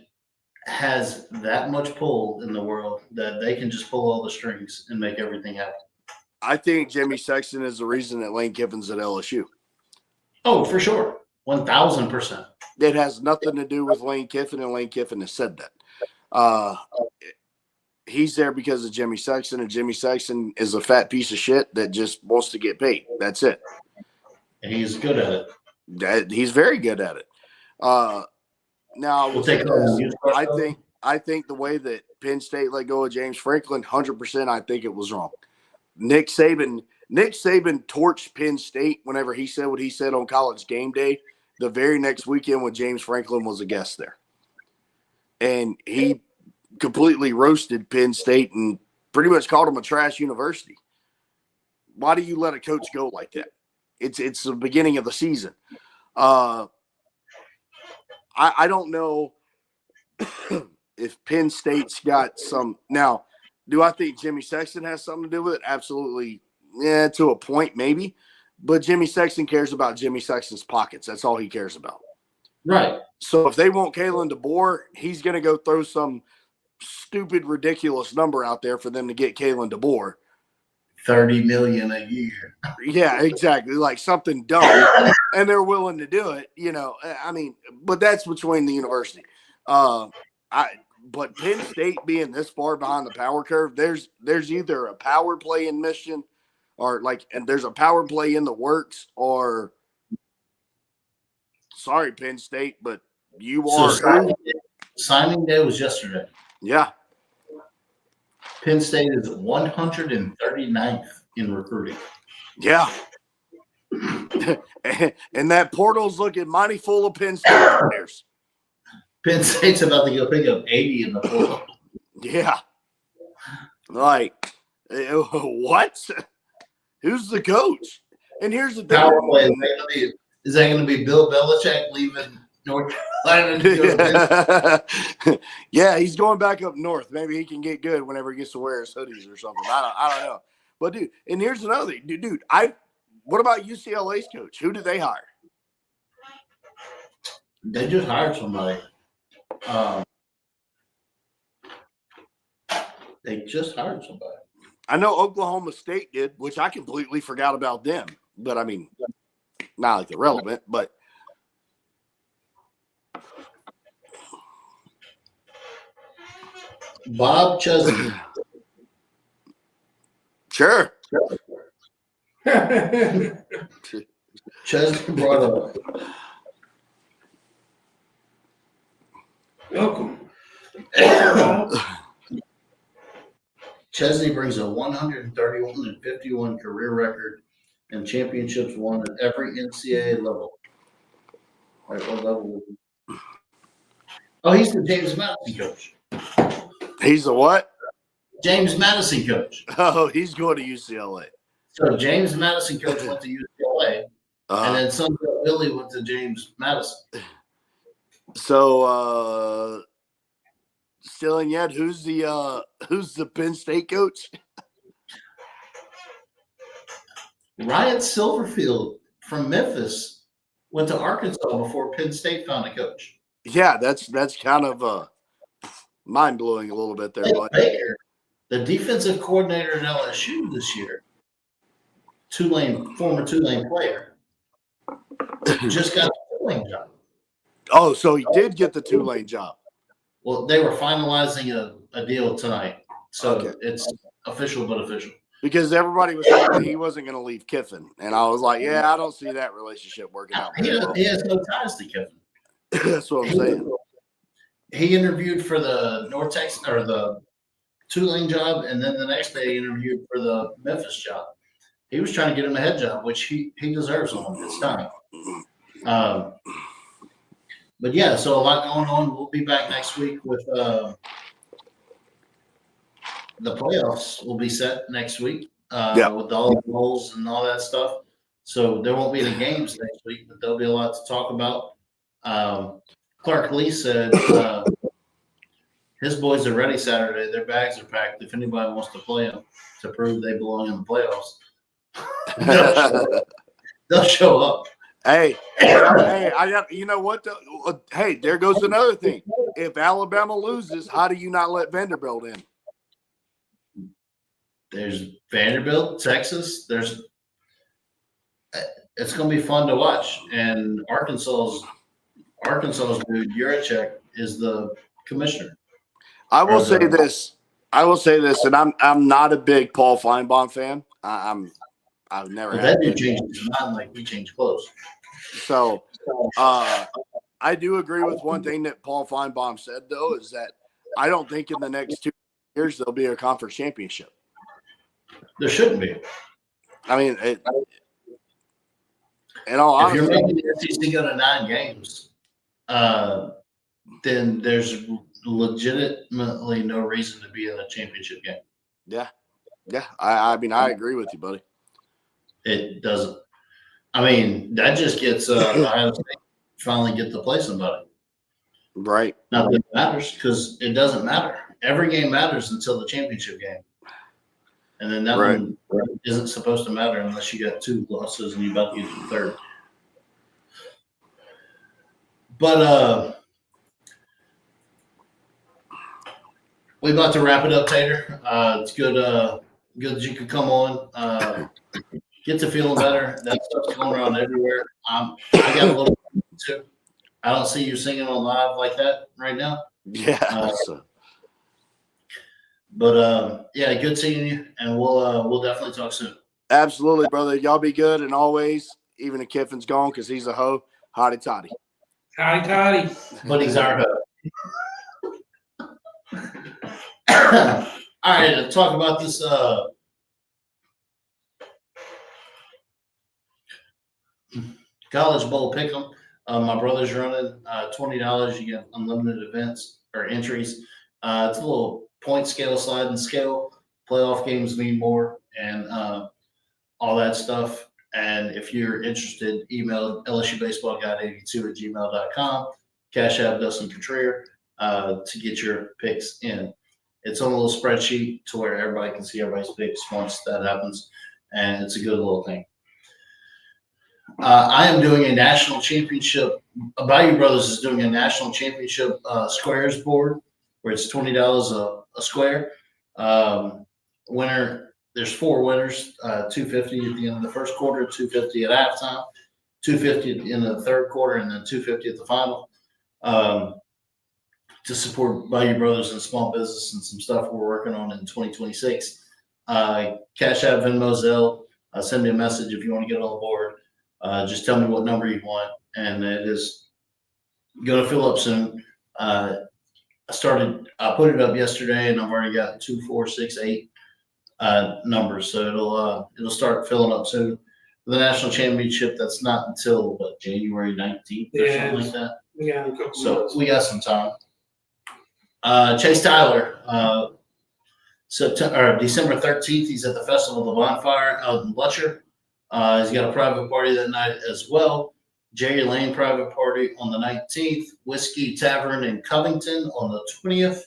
[SPEAKER 3] has that much pull in the world that they can just pull all the strings and make everything happen.
[SPEAKER 5] I think Jimmy Sexton is the reason that Lane Kiffin's at LSU.
[SPEAKER 3] Oh, for sure. 1,000%.
[SPEAKER 5] It has nothing to do with Lane Kiffin, and Lane Kiffin has said that. He's there because of Jimmy Sexton, and Jimmy Sexton is a fat piece of shit that just wants to get paid. That's it.
[SPEAKER 3] And he's good at it.
[SPEAKER 5] He's very good at it. Now,
[SPEAKER 3] We'll take this.
[SPEAKER 5] I think the way that Penn State let go of James Franklin, 100%, I think it was wrong. Nick Saban torched Penn State whenever he said what he said on College Game Day the very next weekend when James Franklin was a guest there. And he completely roasted Penn State and pretty much called them a trash university. Why do you let a coach go like that? It's the beginning of the season. I don't know if Penn State's got some – now, do I think Jimmy Sexton has something to do with it? Absolutely. Yeah, to a point, maybe. But Jimmy Sexton cares about Jimmy Sexton's pockets. That's all he cares about.
[SPEAKER 3] Right.
[SPEAKER 5] So if they want Kalen DeBoer, he's going to go throw some stupid, ridiculous number out there for them to get Kalen DeBoer.
[SPEAKER 3] $30 million a year.
[SPEAKER 5] Yeah, exactly. Like something dumb. And they're willing to do it, you know. I mean, but that's between the university. But Penn State being this far behind the power curve, there's either a power play in mission and there's a power play in the works, or sorry, Penn State, but you are.
[SPEAKER 3] Signing day was yesterday.
[SPEAKER 5] Yeah.
[SPEAKER 3] Penn State is 139th in recruiting.
[SPEAKER 5] Yeah. And that portal's looking mighty full of Penn State players.
[SPEAKER 3] Penn State's about to go pick up 80 in the portal.
[SPEAKER 5] Yeah. Like, what? Who's the coach? And here's the thing.
[SPEAKER 3] Power play. Is that going to be Bill Belichick leaving North Carolina to go to
[SPEAKER 5] Yeah, he's going back up north. Maybe he can get good whenever he gets to wear his hoodies or something. I don't know. But, dude, and here's another thing. Dude, what about UCLA's coach? Who did they hire?
[SPEAKER 3] They just hired somebody. They just hired somebody.
[SPEAKER 5] I know Oklahoma State did, which I completely forgot about them. But, I mean, not like irrelevant, but.
[SPEAKER 3] Bob Chesney.
[SPEAKER 5] Sure.
[SPEAKER 3] Chesney brought up.
[SPEAKER 4] Welcome.
[SPEAKER 3] Chesney brings a 131-51 career record and championships won at every NCAA level. All right, what level? Oh, he's the James Madison coach.
[SPEAKER 5] He's the what?
[SPEAKER 3] James Madison coach.
[SPEAKER 5] Oh, he's going to UCLA.
[SPEAKER 3] So James Madison coach went to UCLA, and then Sunbelt Billy went to James Madison.
[SPEAKER 5] So, still in yet? Who's the Penn State coach?
[SPEAKER 3] Ryan Silverfield from Memphis went to Arkansas before Penn State found a coach.
[SPEAKER 5] Yeah, that's kind of mind blowing a little bit there.
[SPEAKER 3] Blake Baker, the defensive coordinator at LSU this year, former Tulane player, just got the Tulane job.
[SPEAKER 5] Oh, so he did get the Tulane job.
[SPEAKER 3] Well, they were finalizing a deal tonight, so
[SPEAKER 5] Okay.
[SPEAKER 3] it's official but official.
[SPEAKER 5] Because everybody was saying that he wasn't going to leave Kiffin, and I was like, yeah, I don't see that relationship working out very well.
[SPEAKER 3] He has no ties to Kiffin.
[SPEAKER 5] That's what I'm saying.
[SPEAKER 3] He interviewed for the North Texas or the Tulane job, and then the next day he interviewed for the Memphis job. He was trying to get him a head job, which he deserves on his time. But yeah, so a lot going on. We'll be back next week with the playoffs. Will be set next week with all the bowls and all that stuff. So there won't be any games next week, but there'll be a lot to talk about. Clark Lee said his boys are ready Saturday. Their bags are packed. If anybody wants to play them to prove they belong in the playoffs, they'll show up.
[SPEAKER 5] Hey, I got, you know what? Hey, there goes another thing. If Alabama loses, how do you not let Vanderbilt in?
[SPEAKER 3] There's Vanderbilt, Texas. It's going to be fun to watch. And Arkansas's dude, Yurachek, is the commissioner.
[SPEAKER 5] I will say this, and I'm not a big Paul Feinbaum fan. I've never
[SPEAKER 3] Well,
[SPEAKER 5] had
[SPEAKER 3] that dude changed his mind like we change clothes.
[SPEAKER 5] So I do agree with one thing that Paul Feinbaum said, though, is that I don't think in the next 2 years there'll be a conference championship.
[SPEAKER 3] There shouldn't be.
[SPEAKER 5] I mean, in all honesty,
[SPEAKER 3] if you're making the SEC go to 9 games, then there's legitimately no reason to be in a championship game.
[SPEAKER 5] Yeah. I mean, I agree with you, buddy.
[SPEAKER 3] It doesn't. I mean, that just gets Ohio State finally get to play somebody.
[SPEAKER 5] Right.
[SPEAKER 3] Not that it matters, because it doesn't matter. Every game matters until the championship game. And then that one isn't supposed to matter unless you got 2 losses and you're about to get the third. But we're about to wrap it up, Tater. It's good that you could come on. Get to feeling better. That stuff's going around everywhere. I got a little too. I don't see you singing on live like that right now.
[SPEAKER 5] Yeah.
[SPEAKER 3] But yeah, good seeing you, and we'll definitely talk soon.
[SPEAKER 5] Absolutely, brother. Y'all be good, and always, even if Kiffin's gone because he's a hoe, hotty toddy.
[SPEAKER 4] Hotty toddy.
[SPEAKER 3] But he's our hoe. All right, to talk about this College Bowl pick'em. My brother's running $20. You get unlimited events or entries. It's a little point scale, sliding scale. Playoff games mean more, and all that stuff. And if you're interested, email lsubaseballguide82@gmail.com. Cash App Dustin Couturier to get your picks in. It's on a little spreadsheet to where everybody can see everybody's picks once that happens, and it's a good little thing. I am doing a national championship. Bayou Brothers is doing a national championship squares board where it's $20 a square. Winner, there's 4 winners, $250 at the end of the first quarter, $250 at halftime, $250 at the end of the third quarter, and then $250 at the final. To support Bayou Brothers and small business and some stuff we're working on in 2026. Cash App, Venmo, Zelle. Send me a message if you want to get on board. Just tell me what number you want, and it is going to fill up soon. I put it up yesterday, and I've already got 2, 4, 6, 8 numbers, so it'll start filling up soon. For the national championship, that's not until January 19th or something like that.
[SPEAKER 4] Yeah,
[SPEAKER 3] So we got some time. Chase Tyler, December 13th, he's at the Festival of the Bonfire out in Bletcher. He's got a private party that night as well. Jerry Lane private party on the 19th. Whiskey Tavern in Covington on the 20th.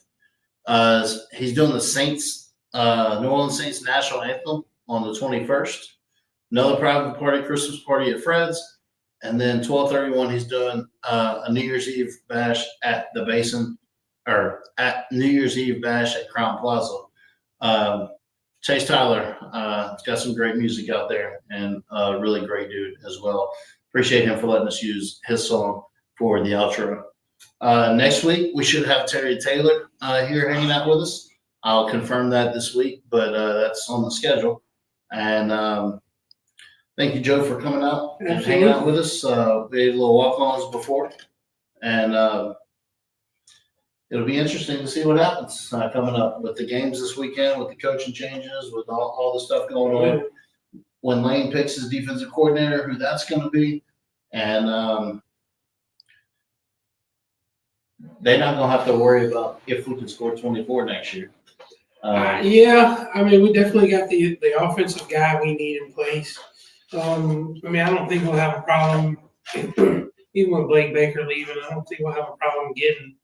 [SPEAKER 3] He's doing the Saints, New Orleans Saints national anthem on the 21st. Another private party, Christmas party at Fred's. And then 12/31, he's doing a New Year's Eve bash at the Basin, or at New Year's Eve bash at Crown Plaza. Chase Tyler, has got some great music out there, and a really great dude as well. Appreciate him for letting us use his song for the outro. Next week, we should have Terry Taylor here hanging out with us. I'll confirm that this week, but that's on the schedule. And thank you, Joe, for coming out and hanging out with us. We had a little walk-ons before, and it'll be interesting to see what happens coming up with the games this weekend, with the coaching changes, with all the stuff going on. When Lane picks his defensive coordinator, who that's going to be, and they're not going to have to worry about if we can score 24 next year.
[SPEAKER 4] Yeah, I mean, we definitely got the offensive guy we need in place. I mean, I don't think we'll have a problem, even with Blake Baker leaving, I don't think we'll have a problem getting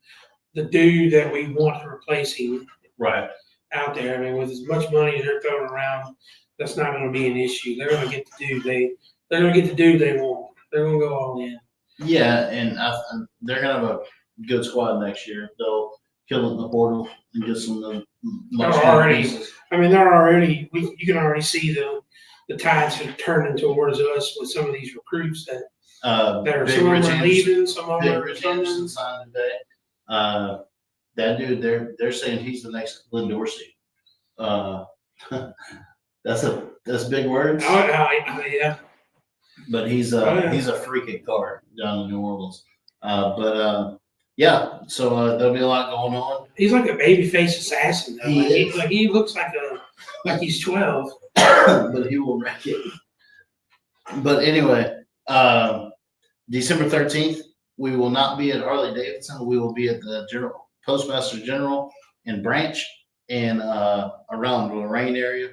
[SPEAKER 4] the dude that we want to replace him
[SPEAKER 3] Right.
[SPEAKER 4] out there. I mean, with as much money as they're throwing around, that's not going to be an issue. They're going to get the dude they're going to get the dude they want. They're going to go all in.
[SPEAKER 3] Yeah, and they're going to have a good squad next year. They'll kill it in the portal and get some much more pieces.
[SPEAKER 4] I mean, they're already. You can already see the tides are turning towards us with some of these recruits that are some of them are leaving, some of them are
[SPEAKER 3] Anderson signed today. That dude, they're saying he's the next Glenn Dorsey. That's big words.
[SPEAKER 4] Yeah.
[SPEAKER 3] But he's a freaking card down in New Orleans. Yeah, so there'll be a lot going on.
[SPEAKER 4] He's like a babyface assassin. Though. He looks like he's 12.
[SPEAKER 3] But he will wreck it. But anyway, December 13th, we will not be at Harley Davidson. We will be at the Postmaster General in Branch and around the Lorraine area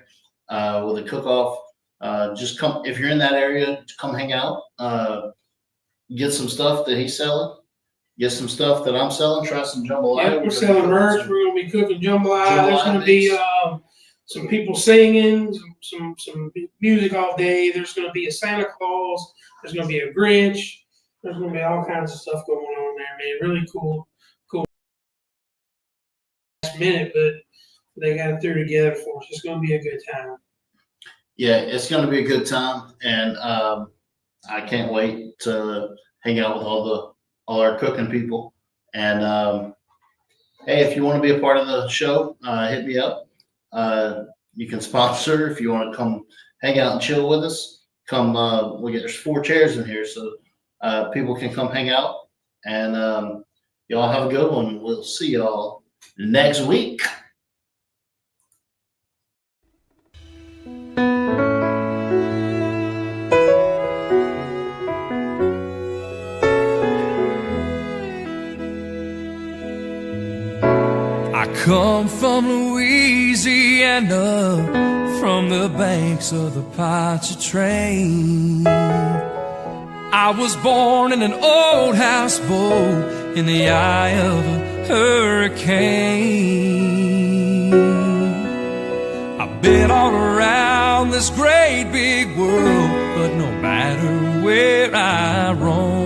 [SPEAKER 3] with a cook-off. Just come if you're in that area. Come hang out. Get some stuff that he's selling. Get some stuff that I'm selling. Try some jambalaya.
[SPEAKER 4] Yeah, we're selling merch. We're going to be cooking jambalaya. There's going to be some people singing, some music all day. There's going to be a Santa Claus. There's going to be a Grinch. There's going to be all kinds of stuff going on there, man. Really cool. Last minute, but they got it through together for us. It's going to be a good time.
[SPEAKER 3] Yeah, it's going to be a good time, and I can't wait to hang out with all our cooking people. And hey, if you want to be a part of the show, hit me up. You can sponsor if you want to come hang out and chill with us. Come, there's 4 chairs in here, so people can come hang out. And y'all have a good one. We'll see y'all next week.
[SPEAKER 1] I come from Louisiana, from the banks of the Pontchartrain. I was born in an old houseboat in the eye of a hurricane. I've been all around this great big world, but no matter where I roam,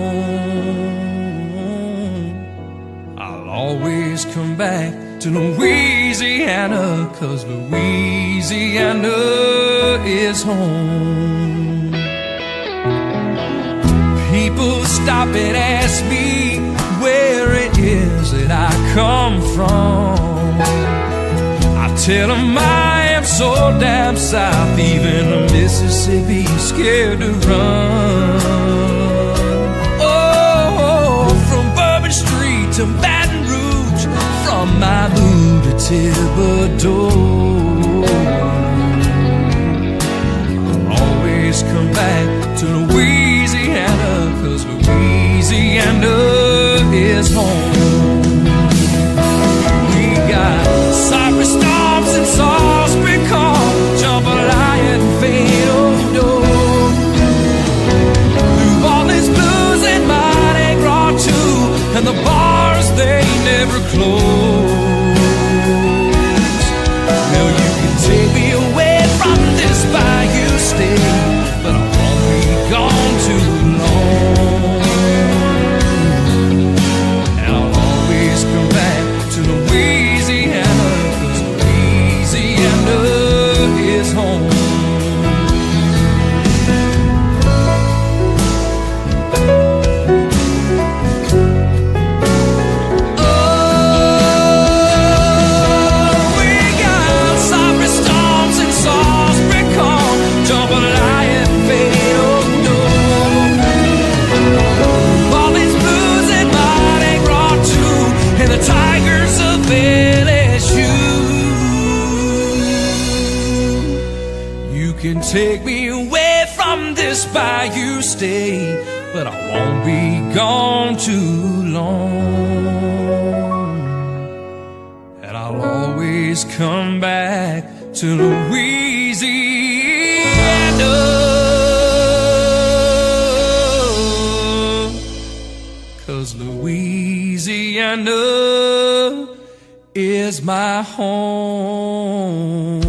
[SPEAKER 1] I'll always come back to Louisiana, 'cause Louisiana is home. People stop and ask me where it is that I come from. I tell them I am so down south, even the Mississippi's scared to run. Oh, from Bourbon Street to Baton Rouge, from Malibu to Thibodeau, I'll always come back to Louisiana, 'cause Louisiana is home. We got cypress storms and Salisbury corn, jambalaya and fado. New Orleans blues and Mardi Gras too, and the bars they never close. Now you can take me away from this bayou state, but I won't be gone too long. And I'll take me away from this bayou state, but I won't be gone too long. And I'll always come back to Louisiana, 'cause Louisiana is my home.